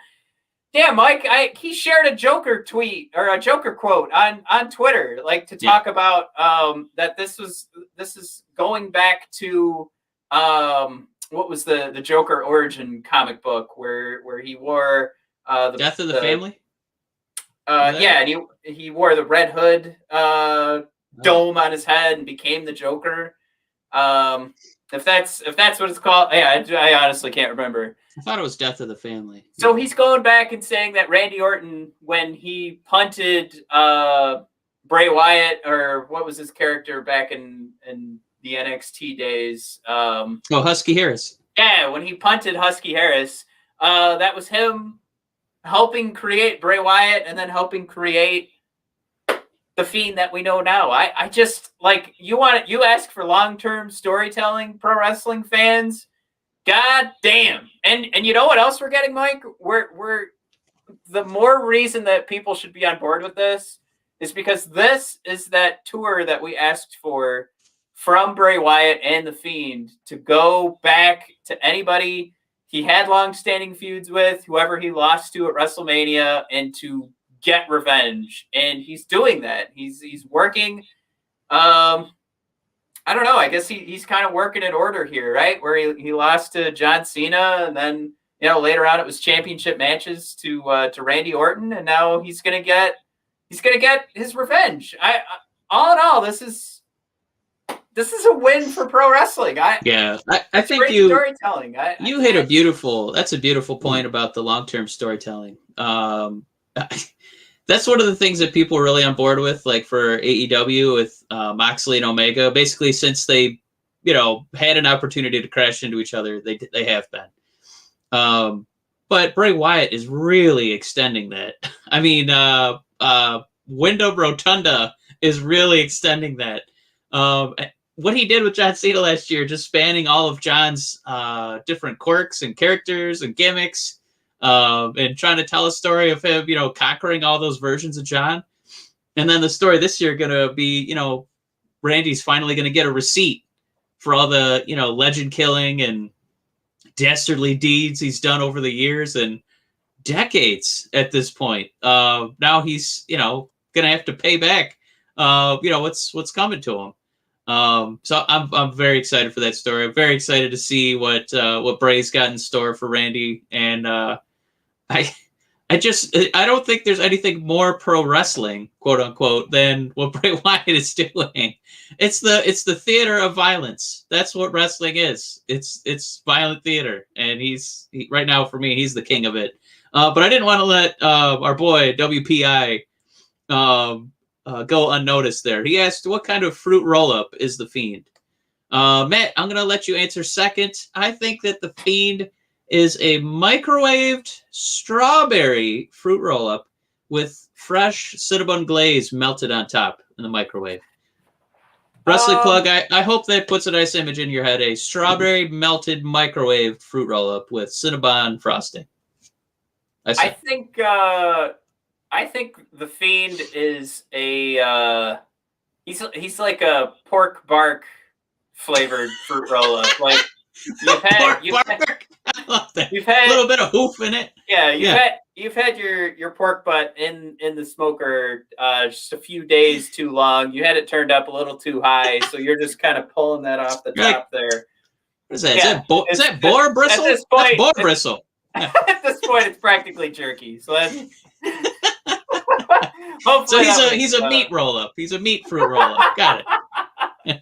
[SPEAKER 1] yeah, Mike, he shared a Joker tweet or a Joker quote on Twitter, like to talk about that this is going back to what was the Joker origin comic book where he wore the
[SPEAKER 2] Death of the Family?
[SPEAKER 1] Yeah, and he wore the Red Hood dome on his head and became the Joker. If that's what it's called, yeah, I honestly can't remember.
[SPEAKER 2] I thought it was Death of the Family.
[SPEAKER 1] So he's going back and saying that Randy Orton, when he punted Bray Wyatt, or what was his character back in the NXT days?
[SPEAKER 2] Husky Harris.
[SPEAKER 1] Yeah, when he punted Husky Harris, that was him helping create Bray Wyatt and then helping create the Fiend that we know now. I just like you ask for long-term storytelling, pro wrestling fans. God damn. And you know what else we're getting, Mike? We're the more reason that people should be on board with this is because this is that tour that we asked for from Bray Wyatt and the Fiend to go back to anybody he had long-standing feuds with, whoever he lost to at WrestleMania, and to get revenge. And he's doing that. He's working. I don't know. I guess he's kind of working in order here, right? Where he lost to John Cena, and then later on it was championship matches to Randy Orton, and now he's gonna get his revenge. All in all, this is a win for pro wrestling. I think
[SPEAKER 2] great
[SPEAKER 1] storytelling.
[SPEAKER 2] You hit that's a beautiful point about the long-term storytelling. That's one of the things that people are really on board with, like for AEW with Moxley and Omega. Basically, since they, had an opportunity to crash into each other, they have been. But Bray Wyatt is really extending that. I mean, Wyndham Rotunda is really extending that. What he did with John Cena last year, just spanning all of John's different quirks and characters and gimmicks. And trying to tell a story of him, conquering all those versions of John. And then the story this year going to be, Randy's finally going to get a receipt for all the, legend killing and dastardly deeds he's done over the years and decades at this point. Now he's, going to have to pay back, what's coming to him. So I'm very excited for that story. I'm very excited to see what Bray's got in store for Randy. And I don't think there's anything more pro wrestling, quote unquote, than what Bray Wyatt is doing. It's the theater of violence. That's what wrestling is. It's violent theater, and right now for me, he's the king of it. But I didn't want to let our boy WPI go unnoticed there. He asked, what kind of fruit roll-up is the Fiend? Matt, I'm going to let you answer second. I think that the Fiend is a microwaved strawberry fruit roll-up with fresh cinnamon glaze melted on top in the microwave. Wrestling plug, I hope that puts a nice image in your head. A strawberry melted microwave fruit roll-up with Cinnabon frosting.
[SPEAKER 1] I think the Fiend is a he's like a pork bark flavored fruit roll-up. Like
[SPEAKER 2] I love that.
[SPEAKER 1] You've had
[SPEAKER 2] a little bit of hoof in it.
[SPEAKER 1] Yeah, you've had your pork butt in the smoker just a few days too long. You had it turned up a little too high, so you're just kind of pulling that off the top there.
[SPEAKER 2] What is that? Yeah, is that boar bristle?
[SPEAKER 1] At this point,
[SPEAKER 2] that's boar bristle.
[SPEAKER 1] At this point, it's practically jerky. So that's
[SPEAKER 2] so he's a meat roll up. He's a meat fruit roll up. Got it.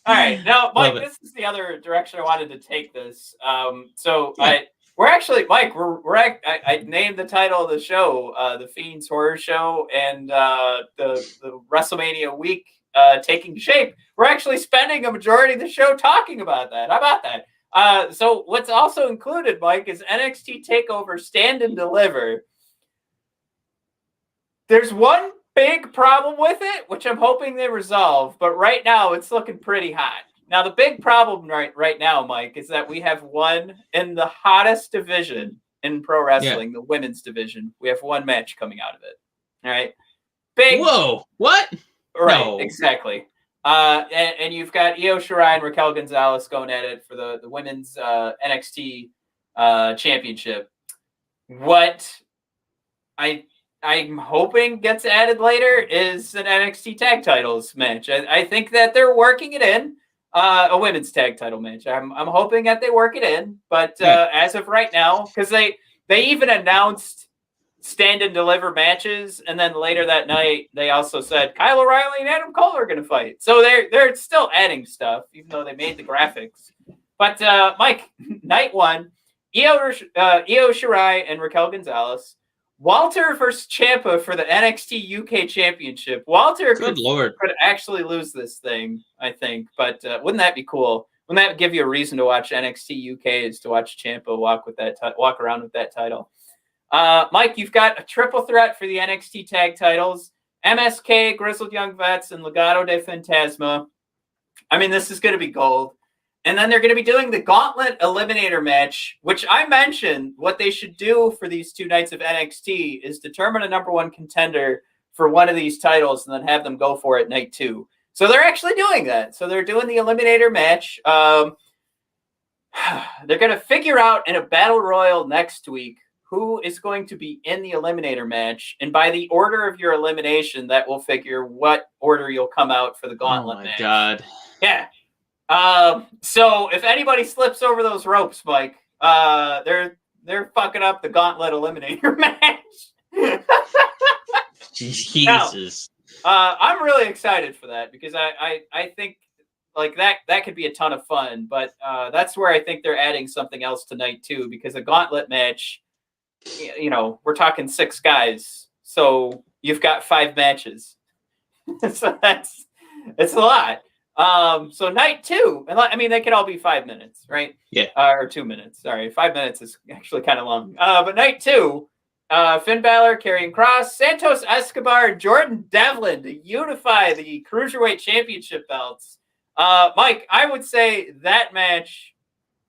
[SPEAKER 1] All right, now Mike, this is the other direction I wanted to take this. We're actually, Mike. I named the title of the show, "The Fiend's Horror Show," and the WrestleMania week taking shape. We're actually spending a majority of the show talking about that. How about that? So what's also included, Mike, is NXT TakeOver Stand and Deliver. There's one big problem with it, which I'm hoping they resolve, but right now it's looking pretty hot. Now, the big problem right now, Mike, is that we have one in the hottest division in pro wrestling, the women's division. We have one match coming out of it. All right. Big.
[SPEAKER 2] Whoa. What?
[SPEAKER 1] Right.
[SPEAKER 2] No.
[SPEAKER 1] Exactly. And you've got Io Shirai and Raquel Gonzalez going at it for the women's NXT championship. What I'm hoping gets added later is an NXT tag titles match. I think that they're working it in. A women's tag title match. I'm hoping that they work it in, but as of right now, because they even announced stand and deliver matches, and then later that night they also said Kyle O'Reilly and Adam Cole are going to fight. So they're still adding stuff, even though they made the graphics. But Mike, night one, Io Shirai and Raquel Gonzalez. Walter versus Ciampa for the NXT UK Championship. Walter could actually lose this thing, I think. But wouldn't that be cool? Wouldn't that give you a reason to watch NXT UK? Is to watch Ciampa walk around with that title? Mike, you've got a triple threat for the NXT tag titles: MSK, Grizzled Young Vets, and Legado de Fantasma. I mean, this is going to be gold. And then they're going to be doing the Gauntlet Eliminator match, which I mentioned what they should do for these 2 nights of NXT is determine a number 1 contender for one of these titles and then have them go for it night 2. So they're actually doing that. So they're doing the Eliminator match. They're going to figure out in a Battle Royal next week who is going to be in the Eliminator match. And by the order of your elimination, that will figure what order you'll come out for the Gauntlet match.
[SPEAKER 2] Oh, my God.
[SPEAKER 1] Yeah. So if anybody slips over those ropes, Mike, they're fucking up the Gauntlet Eliminator match.
[SPEAKER 2] Jesus.
[SPEAKER 1] Now, I'm really excited for that because I think like that could be a ton of fun, but that's where I think they're adding something else tonight too, because a Gauntlet match, you know, we're talking 6 guys, so you've got 5 matches. So it's a lot. So night 2, and I mean, they could all be 5 minutes, right?
[SPEAKER 2] Yeah.
[SPEAKER 1] Or 2 minutes. Sorry. 5 minutes is actually kind of long. But night 2, Finn Balor, Karrion Kross, Santos Escobar, and Jordan Devlin to unify the Cruiserweight Championship belts. Mike, I would say that match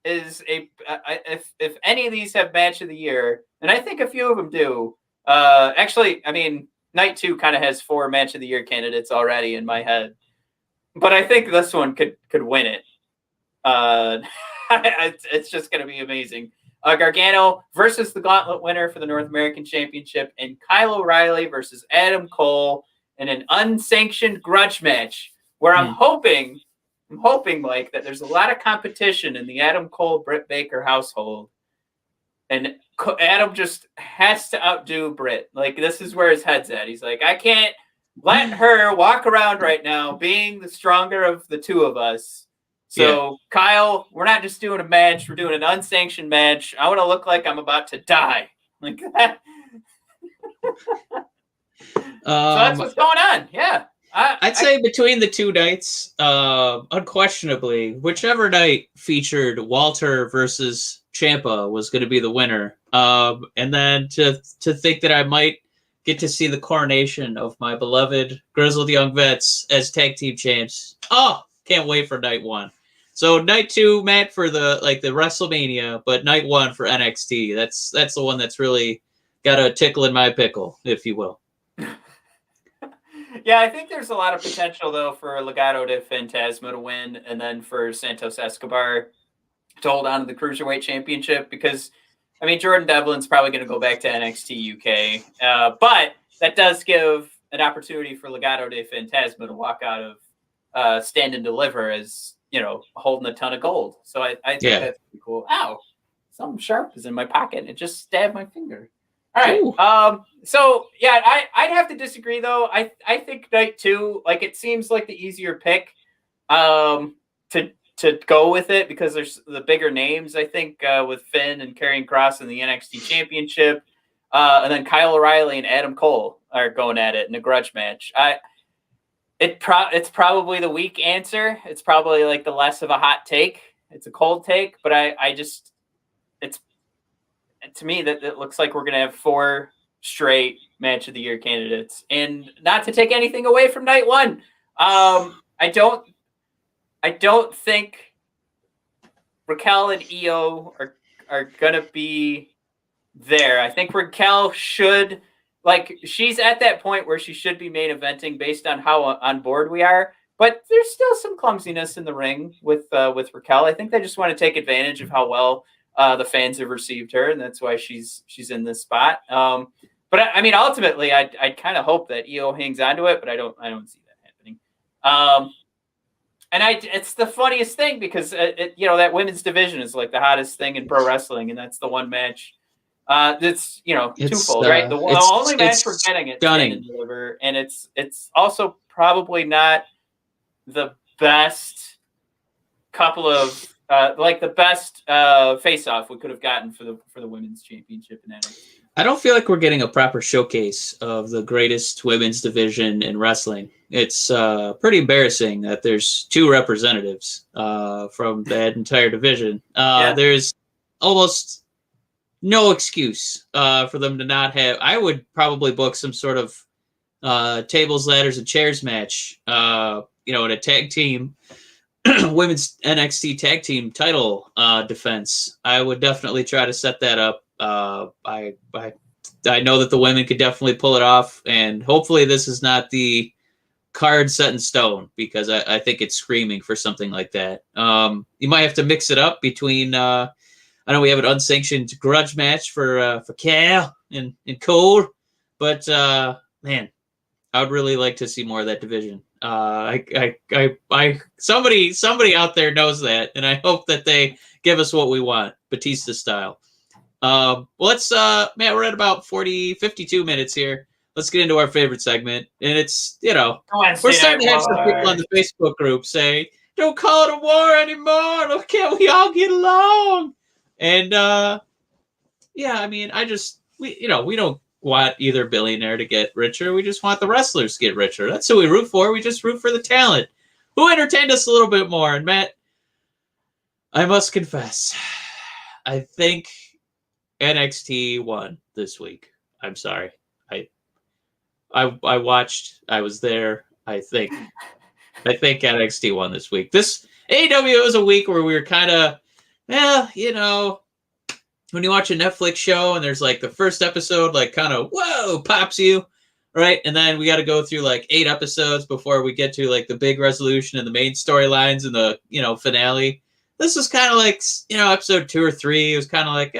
[SPEAKER 1] is if any of these have match of the year, and I think a few of them do. Actually, I mean, night 2 kind of has 4 match of the year candidates already in my head. But I think this one could win it. It's just going to be amazing. Gargano versus the Gauntlet winner for the North American Championship, and Kyle O'Reilly versus Adam Cole in an unsanctioned grudge match, where I'm hoping, Mike, that there's a lot of competition in the Adam Cole Britt Baker household, and Adam just has to outdo Britt. Like, this is where his head's at. He's like, I can't let her walk around right now being the stronger of the 2 of us. So, Kyle, we're not just doing a match. We're doing an unsanctioned match. I want to look like I'm about to die. Like that. So that's what's going on. Yeah.
[SPEAKER 2] I'd say between the 2 nights, unquestionably, whichever night featured Walter versus Ciampa was going to be the winner. And then to think that I might get to see the coronation of my beloved Grizzled Young Vets as tag team champs. Oh, can't wait for night 1. So night 2, Matt, for the WrestleMania, but night 1 for NXT. That's the one that's really got a tickle in my pickle, if you will.
[SPEAKER 1] Yeah, I think there's a lot of potential though for Legado de Fantasma to win, and then for Santos Escobar to hold on to the Cruiserweight Championship, because I mean, Jordan Devlin's probably going to go back to NXT UK, but that does give an opportunity for Legado de Fantasma to walk out of Stand and Deliver as, you know, holding a ton of gold. So I think that's pretty cool. Ow, something sharp is in my pocket. It just stabbed my finger. All right. Ooh. So yeah, I'd have to disagree though. I think night 2, like, it seems like the easier pick to go with it, because there's the bigger names, I think, with Finn and Karrion Kross in the NXT Championship, and then Kyle O'Reilly and Adam Cole are going at it in a grudge match. It's probably the weak answer. It's probably like the less of a hot take. It's a cold take, but it's to me that it looks like we're gonna have 4 straight match of the year candidates, and not to take anything away from night 1. I don't think Raquel and Io are going to be there. I think Raquel should, like, she's at that point where she should be main eventing based on how on board we are. But there's still some clumsiness in the ring with Raquel. I think they just want to take advantage of how well the fans have received her, and that's why she's in this spot. But I mean, ultimately, I'd kind of hope that Io hangs on to it, but I don't see that happening. it's the funniest thing because that women's division is like the hottest thing in pro wrestling, and that's the one match. That's twofold, right? The only match we're getting it Stand and Deliver, and it's also probably not the best couple of the best face-off we could have gotten for the women's championship in NXT.
[SPEAKER 2] I don't feel like we're getting a proper showcase of the greatest women's division in wrestling. It's pretty embarrassing that there's 2 representatives from that entire division. There's almost no excuse for them to not have. I would probably book some sort of tables, ladders, and chairs match, in a tag team, women's NXT tag team title defense. I would definitely try to set that up. I know that the women could definitely pull it off, and hopefully this is not the card set in stone, because I think it's screaming for something like that. You might have to mix it up between. I know we have an unsanctioned grudge match for Cal and Cole, but man, I would really like to see more of that division. Somebody out there knows that, and I hope that they give us what we want, Batista style. Let's Matt, we're at about 52 minutes here. Let's get into our favorite segment, and it's we're starting to have some people on the Facebook group say, "Don't call it a war anymore. Can't we all get along?" And we don't want either billionaire to get richer. We just want the wrestlers to get richer. That's who we root for. We just root for the talent who entertained us a little bit more. And Matt, I must confess, I think NXT won this week. I'm sorry. I watched. I was there. I think NXT won this week. This AEW was a week where we were kind of, when you watch a Netflix show and there's like the first episode, like kind of whoa pops you, right? And then we got to go through like 8 episodes before we get to like the big resolution and the main storylines and the finale. This was kind of like episode 2 or 3. It was kind of like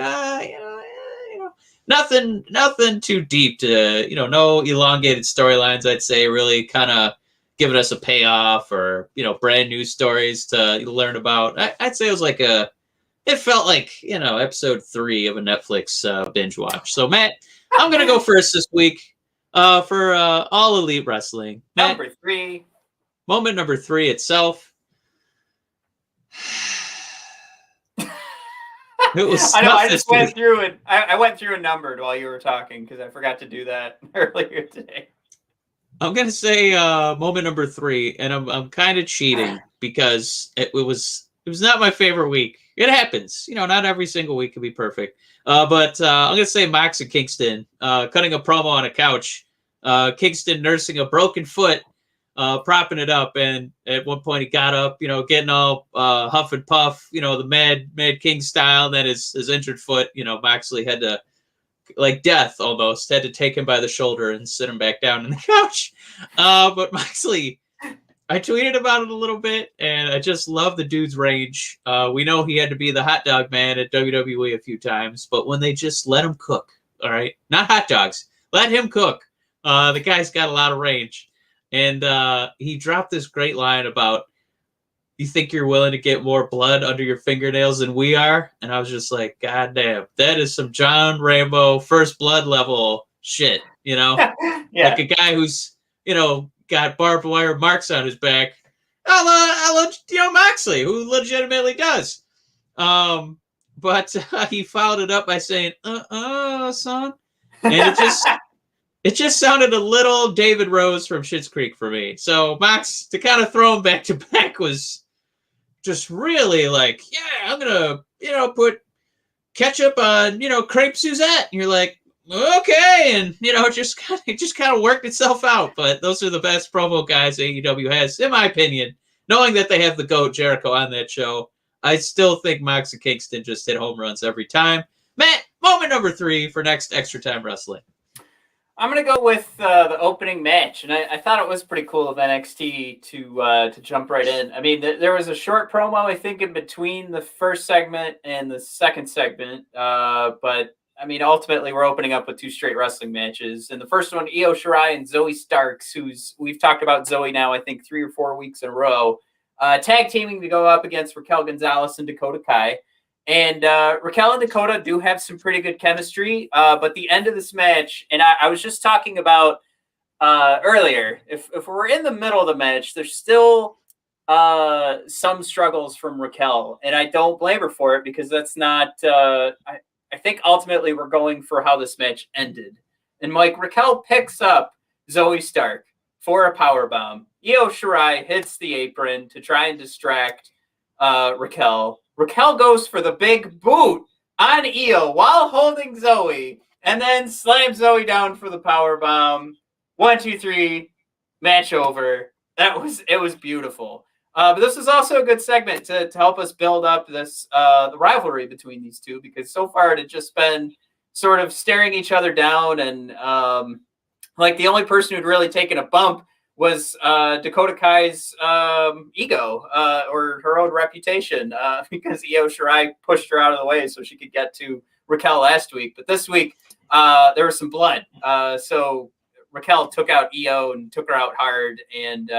[SPEAKER 2] nothing too deep to no elongated storylines. I'd say really kind of giving us a payoff or brand new stories to learn about. I'd say it was like it felt like episode 3 of a Netflix binge watch. So Matt, I'm gonna go first this week for All Elite Wrestling. Matt, moment number 3 itself. It was.
[SPEAKER 1] I know. I just went through it. I went through and numbered while you were talking because I forgot to do that earlier today.
[SPEAKER 2] I'm gonna say moment number 3, and I'm kind of cheating because it was not my favorite week. It happens, not every single week can be perfect. But I'm gonna say Mox and Kingston cutting a promo on a couch. Kingston nursing a broken foot, propping it up, and at one point he got up, getting all huff and puff, the Mad King style. And then his injured foot, Moxley had to, like death almost, had to take him by the shoulder and sit him back down on the couch. But Moxley, I tweeted about it a little bit, and I just love the dude's range. We know he had to be the hot dog man at WWE a few times, but when they just let him cook, all right? Not hot dogs. Let him cook. The guy's got a lot of range. And he dropped this great line about, you think you're willing to get more blood under your fingernails than we are? And I was just like, God damn, that is some John Rambo First Blood level shit,
[SPEAKER 1] Yeah.
[SPEAKER 2] Like a guy who's, got barbed wire marks on his back. Moxley, who legitimately does. But he followed it up by saying, son. And it just sounded a little David Rose from Schitt's Creek for me. So Mox, to kind of throw him back to back was just really like, yeah, I'm going to, put ketchup on, crepe Suzette. And you're like, okay. And, it just kind of worked itself out. But those are the best promo guys AEW has, in my opinion. Knowing that they have the GOAT Jericho on that show, I still think Mox and Kingston just hit home runs every time. Matt, moment number 3 for next Extra Time Wrestling.
[SPEAKER 1] I'm going to go with the opening match, and I thought it was pretty cool of NXT to jump right in. I mean, there was a short promo, I think, in between the first segment and the second segment, but, I mean, ultimately, we're opening up with 2 straight wrestling matches. And the first one, Io Shirai and Zoe Starks, we've talked about Zoe now, I think, 3 or 4 weeks in a row. tag teaming to go up against Raquel Gonzalez and Dakota Kai. And Raquel and Dakota do have some pretty good chemistry, but the end of this match, and I was just talking about earlier, if we're in the middle of the match, there's still some struggles from Raquel, and I don't blame her for it because that's not. I think ultimately we're going for how this match ended, and Mike, Raquel picks up Zoe Stark for a powerbomb. Io Shirai hits the apron to try and distract Raquel. Raquel goes for the big boot on Io while holding Zoe, and then slams Zoe down for the powerbomb. 1, 2, 3, match over. It was beautiful. But this is also a good segment to help us build up this the rivalry between these two, because so far it had just been sort of staring each other down, and like the only person who'd really taken a bump was Dakota Kai's ego or her own reputation, because Io Shirai pushed her out of the way so she could get to Raquel last week. But this week there was some blood, so Raquel took out Io and took her out hard, and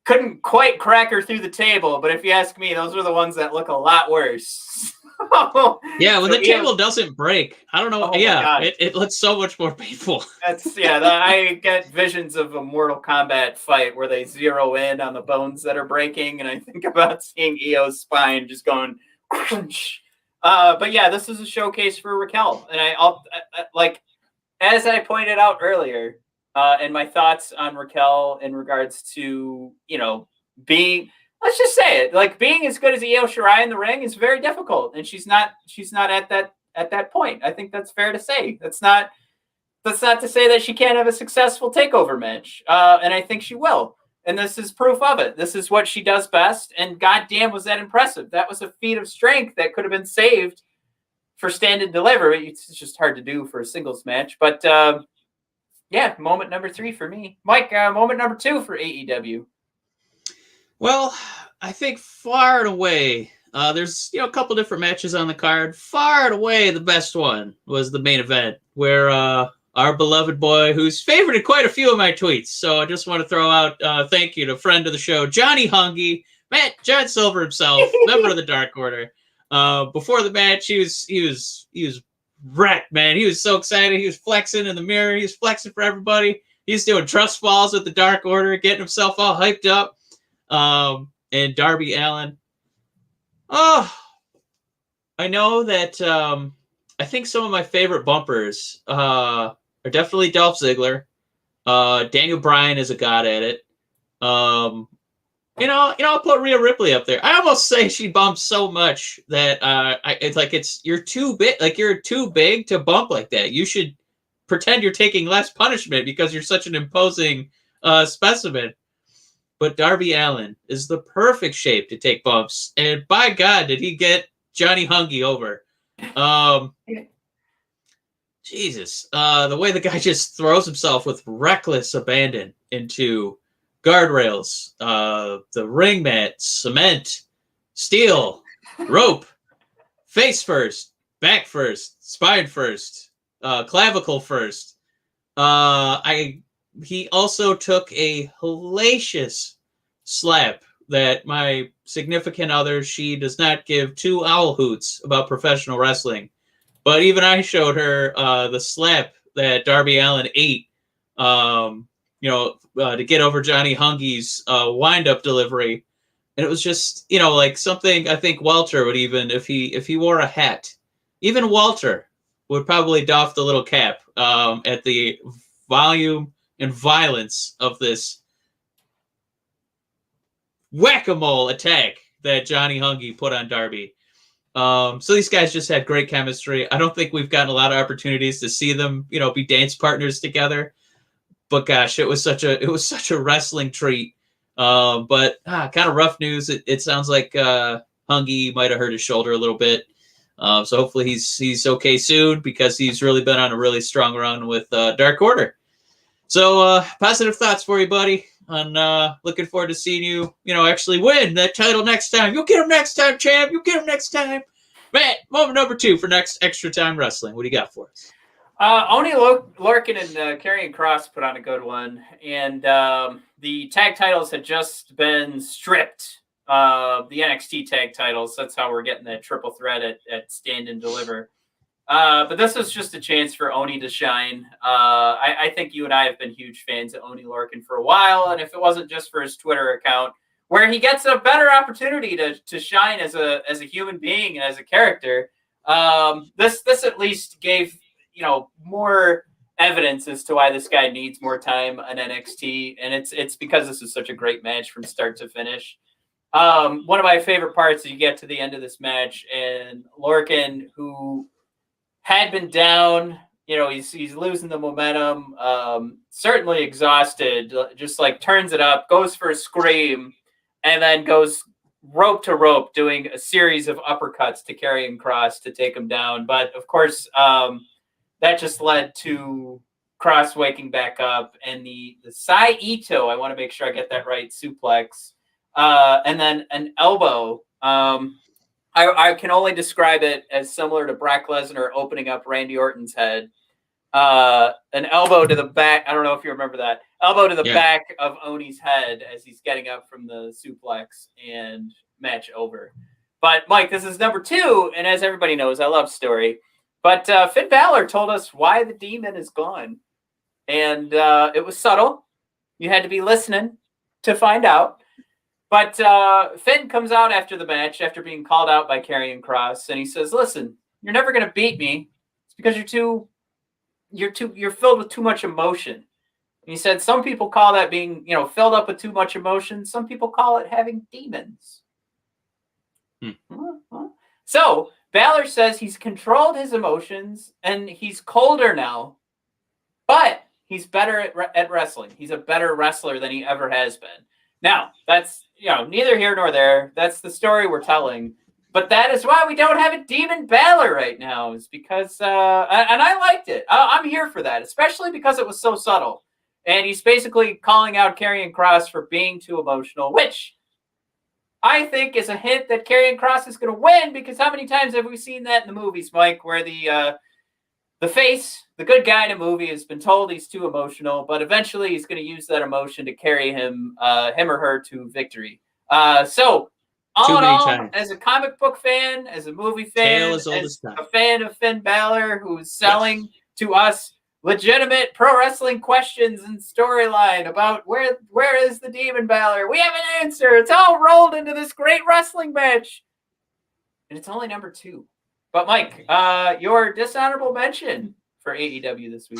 [SPEAKER 1] couldn't quite crack her through the table. But if you ask me, those are the ones that look a lot worse.
[SPEAKER 2] Yeah, when
[SPEAKER 1] so
[SPEAKER 2] the table doesn't break, I don't know.
[SPEAKER 1] Oh
[SPEAKER 2] yeah, it looks so much more painful.
[SPEAKER 1] I get visions of a Mortal Kombat fight where they zero in on the bones that are breaking, and I think about seeing Io's spine just going crunch. But yeah, this is a showcase for Raquel, and I'll like, as I pointed out earlier, and my thoughts on Raquel in regards to, being, let's just say it, like, being as good as Io Shirai in the ring is very difficult, and she's not at that point. I think that's fair to say. That's not to say that she can't have a successful takeover match, and I think she will. And this is proof of it. This is what she does best, and goddamn, was that impressive. That was a feat of strength that could have been saved for stand and deliver. It's just hard to do for a singles match. But yeah, moment number 3 for me. Mike, moment number 2 for AEW.
[SPEAKER 2] Well, I think far and away, there's a couple different matches on the card. Far and away, the best one was the main event, where our beloved boy, who's favorited quite a few of my tweets, so I just want to throw out thank you to friend of the show, Johnny Hungy, John Silver himself, member of the Dark Order. Before the match, he was wrecked, man. He was so excited. He was flexing in the mirror. He was flexing for everybody. He's doing trust falls with the Dark Order, getting himself all hyped up. And Darby Allin. Oh, I know that I think some of my favorite bumpers are definitely Dolph Ziggler. Daniel Bryan is a god at it. I'll put Rhea Ripley up there. I almost say she bumps so much that you're too big. Like, you're too big to bump like that. You should pretend you're taking less punishment because you're such an imposing specimen. But Darby Allin is the perfect shape to take bumps, and by God, did he get Johnny Hungy over? Jesus, the way the guy just throws himself with reckless abandon into guardrails, the ring mat, cement, steel, rope, face first, back first, spine first, clavicle first. He also took a hellacious slap that my significant other, she does not give 2 owl hoots about professional wrestling. But even I showed her the slap that Darby Allin ate, to get over Johnny Hungy's wind-up delivery. And it was just, like something I think Walter would, even if he wore a hat, even Walter would probably doff the little cap at the volume and violence of this whack-a-mole attack that Johnny Hungy put on Darby. So these guys just had great chemistry. I don't think we've gotten a lot of opportunities to see them, be dance partners together. But gosh, it was such a wrestling treat. But kind of rough news. It sounds like Hungy might have hurt his shoulder a little bit. So hopefully he's okay soon, because he's really been on a really strong run with Dark Order. So positive thoughts for you, buddy. And looking forward to seeing you, actually win that title next time. You'll get him next time, champ. You'll get him next time. Matt, moment number 2 for next Extra Time Wrestling. What do you got for us?
[SPEAKER 1] Oni Lorcan and Karrion Kross put on a good one, and the tag titles had just been stripped. The NXT tag titles. That's how we're getting that triple threat at Stand and Deliver. But this was just a chance for Oni to shine. I think you and I have been huge fans of Oni Lorcan for a while, and if it wasn't just for his Twitter account, where he gets a better opportunity to shine as a human being and as a character, this at least gave more evidence as to why this guy needs more time on NXT, and it's because this is such a great match from start to finish. One of my favorite parts is you get to the end of this match, and Lorcan, who had been down, he's losing the momentum, certainly exhausted, just like turns it up, goes for a scream, and then goes rope to rope, doing a series of uppercuts to Karrion Kross to take him down. But of course, that just led to Kross waking back up, and the Sai Ito, I want to make sure I get that right, suplex, and then an elbow. I can only describe it as similar to Brock Lesnar opening up Randy Orton's head. An elbow to the back. I don't know if you remember that. Elbow to the back of Oni's head as he's getting up from the suplex, and match over. But, Mike, this is number 2, and as everybody knows, I love story. But Finn Balor told us why the demon is gone. And it was subtle. You had to be listening to find out. But Finn comes out after the match, after being called out by Karrion Kross, and he says, "Listen, you're never going to beat me. It's because you're filled with too much emotion." And he said, "Some people call that being, filled up with too much emotion. Some people call it having demons." So Balor says he's controlled his emotions and he's colder now, but he's better at wrestling. He's a better wrestler than he ever has been. Now, that's neither here nor there. That's the story we're telling. But that is why we don't have a Demon Balor right now, is because, and I liked it. I'm here for that, especially because it was so subtle. And he's basically calling out Karrion Kross for being too emotional, which I think is a hint that Karrion Kross is going to win, because how many times have we seen that in the movies, Mike, where the face, the good guy in a movie, has been told he's too emotional, but eventually he's going to use that emotion to carry him or her to victory. So, all in all, as a comic book fan, as a movie fan, as a fan of Finn Balor, who's selling to us legitimate pro wrestling questions and storyline about where is the Demon Balor, we have an answer. It's all rolled into this great wrestling match, and it's only number 2. But Mike, your dishonorable mention for AEW this week.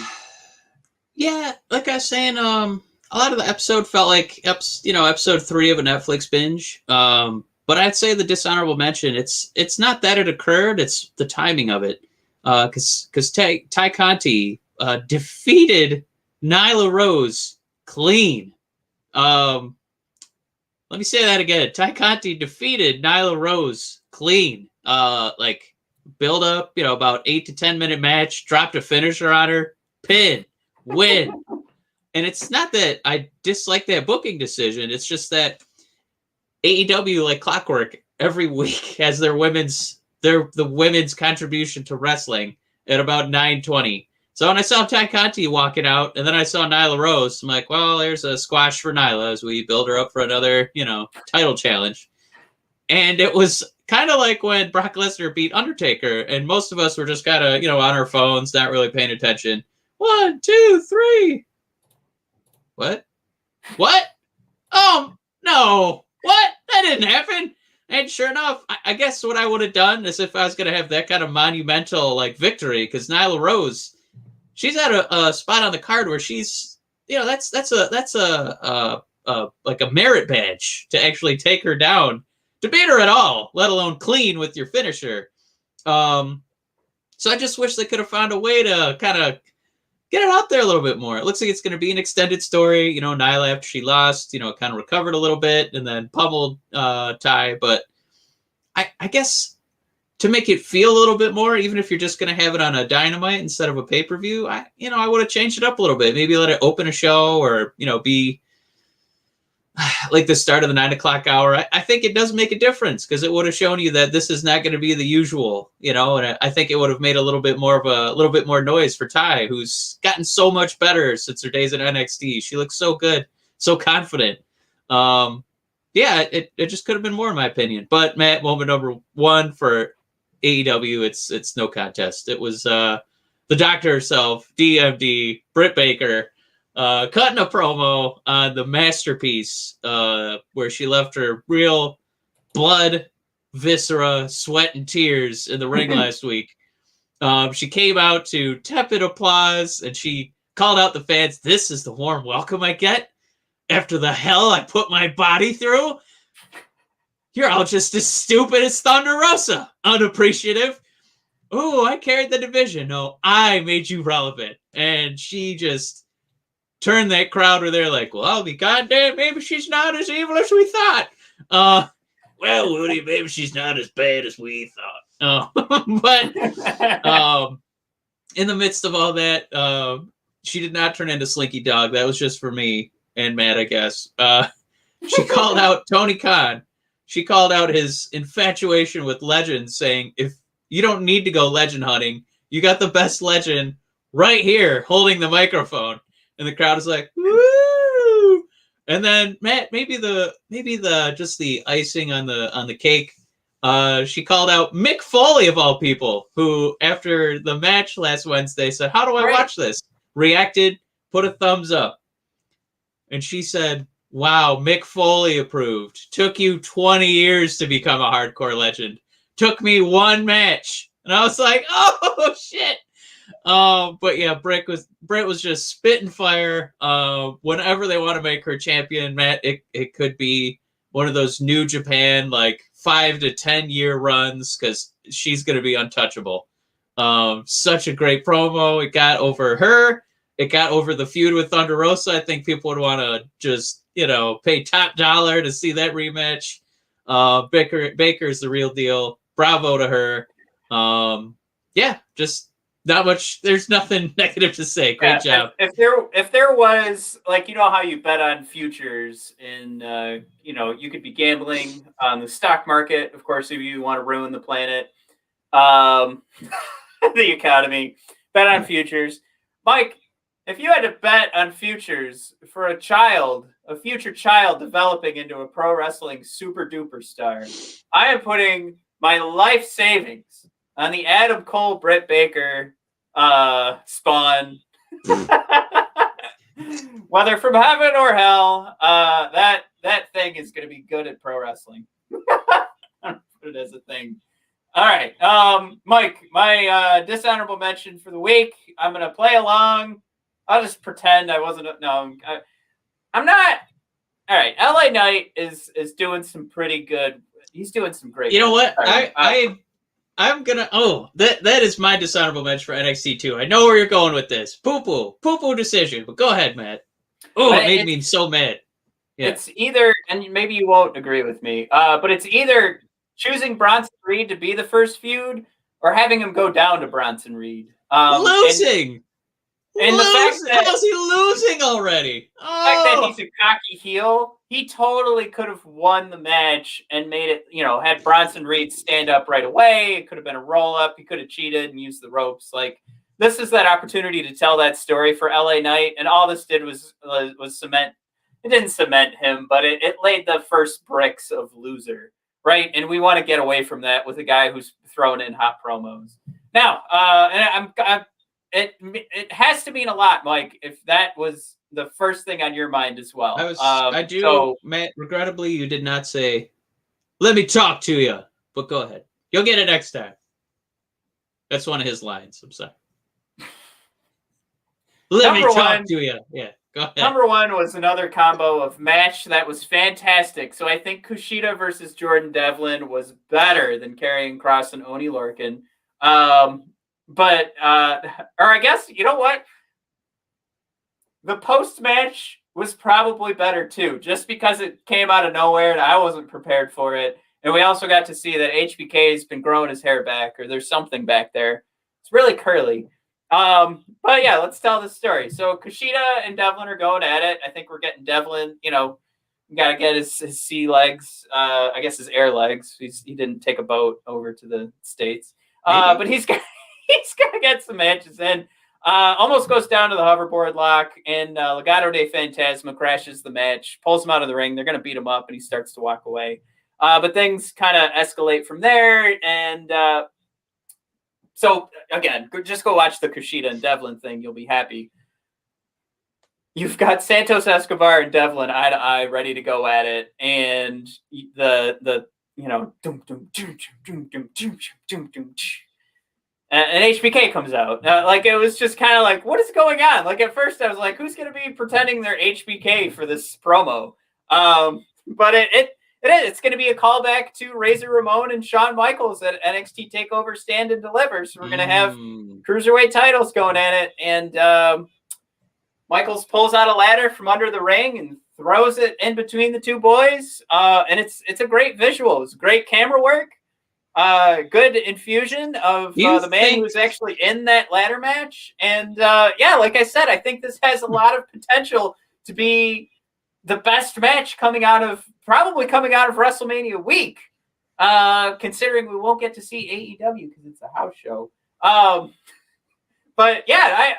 [SPEAKER 2] Yeah, like I was saying, a lot of the episode felt like episode 3 of a Netflix binge. But I'd say the dishonorable mention, it's not that it occurred, it's the timing of it. Because Ty Conti defeated Nyla Rose clean. Let me say that again. Ty Conti defeated Nyla Rose clean. Build up, about 8 to 10 minute match, dropped a finisher on her, pin, win. And it's not that I dislike that booking decision. It's just that AEW, like clockwork, every week has the women's contribution to wrestling at about 9:20. So when I saw Ty Conti walking out, and then I saw Nyla Rose, I'm like, well, there's a squash for Nyla as we build her up for another, title challenge. And it was kind of like when Brock Lesnar beat Undertaker, and most of us were just kind of, on our phones, not really paying attention. 1, 2, 3. What? Oh, no. What? That didn't happen. And sure enough, I guess what I would have done is, if I was going to have that kind of monumental victory, because Nyla Rose, she's at a spot on the card where she's, that's a merit badge to actually take her down, to beat her at all, let alone clean with your finisher. So I just wish they could have found a way to kind of get it out there a little bit more. It looks like it's going to be an extended story. Nyla, after she lost, kind of recovered a little bit and then pummeled Ty. But I guess to make it feel a little bit more, even if you're just going to have it on a Dynamite instead of a pay-per-view, I would have changed it up a little bit. Maybe let it open a show, or, be like the start of the 9 o'clock hour, I think it does make a difference because it would have shown you that this is not going to be the usual, and I think it would have made a little bit more noise for Ty, who's gotten so much better since her days at NXT. She looks so good, so confident. It just could have been more in my opinion. But Matt, moment number one for AEW, it's no contest. It was the doctor herself, DMD, Britt Baker, cutting a promo on the masterpiece where she left her real blood, viscera, sweat, and tears in the ring last week. She came out to tepid applause, and she called out the fans, "This is the warm welcome I get after the hell I put my body through. You're all just as stupid as Thunder Rosa, unappreciative. Oh, I carried the division. No, I made you relevant." And she just turned that crowd where they're like, well, I'll be goddamn, maybe she's not as evil as we thought. Well, Woody, maybe she's not as bad as we thought. But in the midst of all that, she did not turn into Slinky Dog. That was just for me and Matt, I guess. She called out Tony Khan. She called out his infatuation with legends, saying, if you don't need to go legend hunting, you got the best legend right here holding the microphone. And the crowd is like, woo! And then Matt, maybe the just the icing on the cake. She called out Mick Foley of all people, who after the match last Wednesday said, "How do I watch this?" Reacted, put a thumbs up, and she said, "Wow, Mick Foley approved. Took you 20 years to become a hardcore legend. Took me one match," and I was like, "Oh shit." But yeah, Britt was just spitting fire. Whenever they want to make her champion, Matt, it could be one of those New Japan like 5 to 10 year runs because she's gonna be untouchable. Such a great promo. It got over her. It got over the feud with Thunder Rosa. I think people would want to just pay top dollar to see that rematch. Baker's the real deal. Bravo to her. Just. Not much. There's nothing negative to say. Great job.
[SPEAKER 1] If there was how you bet on futures and you could be gambling on the stock market. Of course, if you want to ruin the planet, the economy, bet on futures. Mike, if you had to bet on futures for a future child developing into a pro wrestling super duper star, I am putting my life savings on the Adam Cole, Britt Baker spawn. Whether from heaven or hell, that thing is going to be good at pro wrestling. Put it as a thing. All right, Mike, my dishonorable mention for the week. I'm going to play along. I'll just pretend I wasn't. No, I'm not. All right, LA Knight is doing some pretty good. He's doing some great.
[SPEAKER 2] You know what? I'm gonna. Oh, that is my dishonorable mention for NXT too. I know where you're going with this. Poo-poo decision. But go ahead, Matt. Oh, it made me so mad. Yeah. It's
[SPEAKER 1] either, and maybe you won't agree with me, but it's either choosing Bronson Reed to be the first feud or having him go down to Bronson Reed.
[SPEAKER 2] Losing.
[SPEAKER 1] And the fact that
[SPEAKER 2] how's he losing already?
[SPEAKER 1] The fact that he's a cocky heel, he totally could have won the match and made it, had Bronson Reed stand up right away. It could have been a roll up. He could have cheated and used the ropes. This is that opportunity to tell that story for LA Knight. And all this did was cement. It didn't cement him, but it laid the first bricks of loser, right? And we want to get away from that with a guy who's throwing in hot promos. Now, It has to mean a lot, Mike, if that was the first thing on your mind as well.
[SPEAKER 2] Matt, regrettably, you did not say, "Let me talk to you," but go ahead. You'll get it next time. That's one of his lines. I'm sorry. Let me talk to you. Yeah, go ahead.
[SPEAKER 1] Number one was another combo of match that was fantastic. So I think Kushida versus Jordan Devlin was better than Karrion Kross and Oney Lorcan. But I guess, you know what? The post-match was probably better too, just because it came out of nowhere and I wasn't prepared for it. And we also got to see that HBK has been growing his hair back, or there's something back there. It's really curly. But yeah, let's tell the story. So Kushida and Devlin are going at it. I think we're getting Devlin, got to get his sea legs. I guess his air legs. He didn't take a boat over to the States. But he's got to get some matches in. Almost goes down to the hoverboard lock, and Legado de Fantasma crashes the match, pulls him out of the ring. They're going to beat him up, and he starts to walk away. But things kind of escalate from there, and so, again, just go watch the Kushida and Devlin thing. You'll be happy. You've got Santos Escobar and Devlin eye to eye, ready to go at it, and the and HBK comes out. Like, it was just kind of like, what is going on? Like, at first I was like, who's going to be pretending they're HBK for this promo? But it's going to be a callback to Razor Ramon and Shawn Michaels at NXT TakeOver Stand and Deliver. So we're going to have cruiserweight titles going at it. And Michaels pulls out a ladder from under the ring and throws it in between the two boys. And it's a great visual. It's great camera work. Good infusion of the man who's actually in that ladder match. And like I said, I think this has a lot of potential to be the best match coming out of WrestleMania week, considering we won't get to see AEW because it's a house show. But yeah,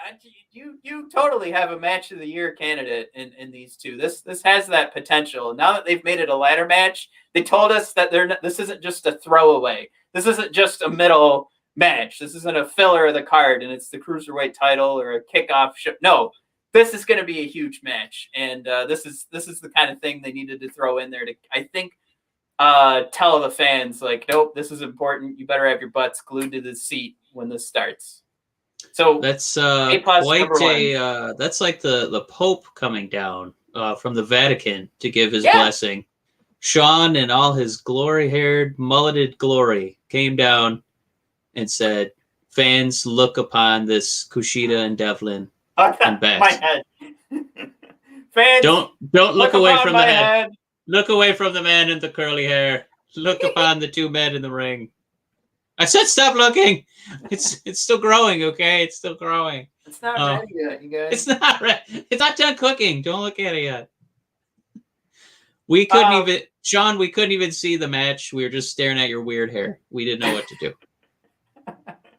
[SPEAKER 1] you totally have a match of the year candidate in these two. This has that potential. Now that they've made it a ladder match, they told us that this isn't just a throwaway. This isn't just a middle match. This isn't a filler of the card, and it's the cruiserweight title or a kickoff show. No, this is going to be a huge match, and this is the kind of thing they needed to throw in there to, I think, tell the fans, like, nope, this is important. You better have your butts glued to the seat when this starts. So
[SPEAKER 2] that's quite a that's like the Pope coming down from the Vatican to give his blessing. Shawn and all his glory-haired, mulleted glory came down and said, "Fans, look upon this Kushida and Devlin and Beth.
[SPEAKER 1] My head. Fans,
[SPEAKER 2] don't look away from the head. Look away from the man in the curly hair. Look upon the two men in the ring." I said stop looking. It's still growing, okay? It's still growing.
[SPEAKER 1] It's not ready yet, you guys.
[SPEAKER 2] It's not ready. It's not done cooking. Don't look at it yet. We couldn't even see the match. We were just staring at your weird hair. We didn't know what to do.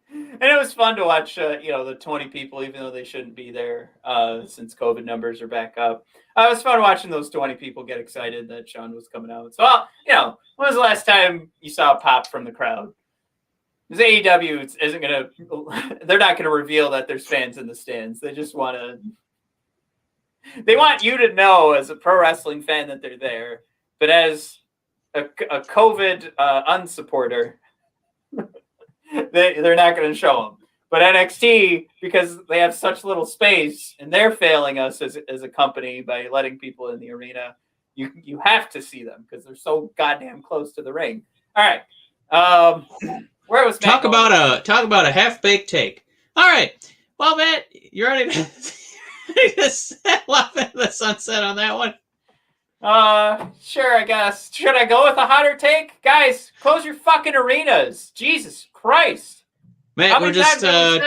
[SPEAKER 1] And it was fun to watch, the 20 people, even though they shouldn't be there since COVID numbers are back up. It was fun watching those 20 people get excited that Shawn was coming out. So, when was the last time you saw a pop from the crowd? Because AEW isn't going to, they're not going to reveal that there's fans in the stands. They just want you to know as a pro wrestling fan that they're there. But as a COVID unsupporter, they're not going to show them. But NXT, because they have such little space and they're failing us as a company by letting people in the arena, you have to see them because they're so goddamn close to the ring. All right. Where was Matt
[SPEAKER 2] talk about a half-baked take. All right. Well, Matt, you're ready to sail off into the sunset on that one?
[SPEAKER 1] Sure, I guess. Should I go with a hotter take? Guys, close your fucking arenas. Jesus Christ.
[SPEAKER 2] Matt, we're just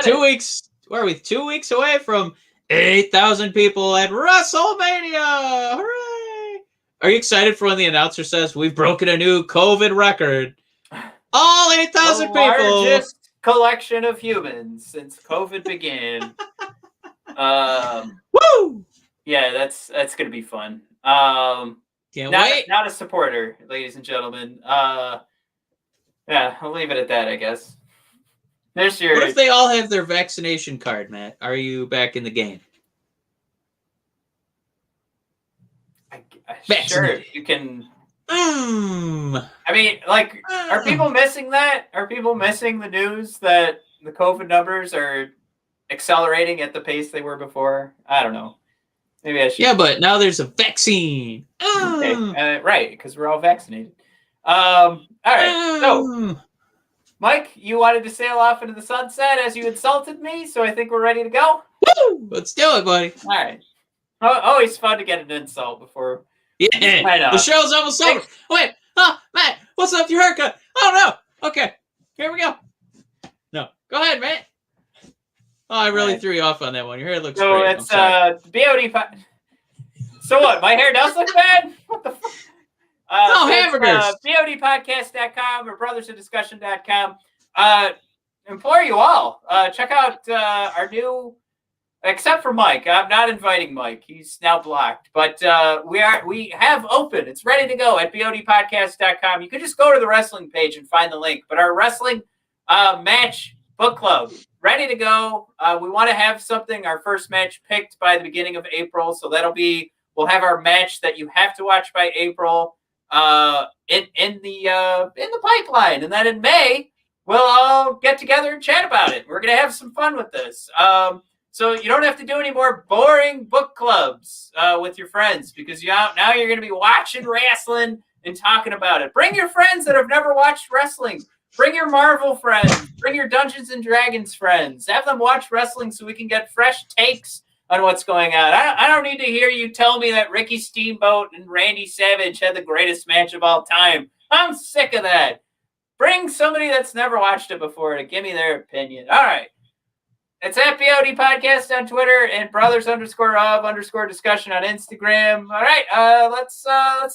[SPEAKER 2] 2 weeks. Where are we? 2 weeks away from 8,000 people at WrestleMania. Hooray! Are you excited for when the announcer says we've broken a new COVID record? All 8,000 people.
[SPEAKER 1] Largest collection of humans since COVID began.
[SPEAKER 2] Woo!
[SPEAKER 1] Yeah, that's going to be fun.
[SPEAKER 2] Can't wait.
[SPEAKER 1] Not a supporter, ladies and gentlemen. Yeah, I'll leave it at that, I guess. What
[SPEAKER 2] if they all have their vaccination card, Matt? Are you back in the game?
[SPEAKER 1] Sure, you can. I mean, like, are people missing that? Are people missing the news that the COVID numbers are accelerating at the pace they were before? I don't know. Maybe I should.
[SPEAKER 2] Yeah, but now there's a vaccine.
[SPEAKER 1] Okay. Right, because we're all vaccinated. All right. So, Mike, you wanted to sail off into the sunset as you insulted me, so I think we're ready to go.
[SPEAKER 2] Woo! Let's do it, buddy.
[SPEAKER 1] All right. Always fun to get an insult before.
[SPEAKER 2] Yeah, the show's almost over. Wait, Matt, what's up with your haircut? Oh, no. Okay, here we go. No, go ahead, Matt. Oh, I really threw you off on that one. Your hair looks great.
[SPEAKER 1] So it's BOD. So what? My hair does look bad? What the
[SPEAKER 2] hamburgers.
[SPEAKER 1] BODpodcast.com or brothersoddiscussion.com. Implore you all, check out our new, except for Mike. I'm not inviting Mike. He's now blocked. But we have open. It's ready to go at BODpodcast.com. You can just go to the wrestling page and find the link. But our wrestling match book club, ready to go. We want to have our first match picked by the beginning of April. So we'll have our match that you have to watch by April in the pipeline. And then in May, we'll all get together and chat about it. We're going to have some fun with this. So you don't have to do any more boring book clubs with your friends, because now you're going to be watching wrestling and talking about it. Bring your friends that have never watched wrestling. Bring your Marvel friends. Bring your Dungeons and Dragons friends. Have them watch wrestling so we can get fresh takes on what's going on. I don't need to hear you tell me that Ricky Steamboat and Randy Savage had the greatest match of all time. I'm sick of that. Bring somebody that's never watched it before to give me their opinion. All right. It's at BOD Podcast on Twitter and brothers_of_discussion on Instagram. All right, let's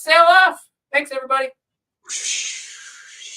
[SPEAKER 1] sail off. Thanks, everybody.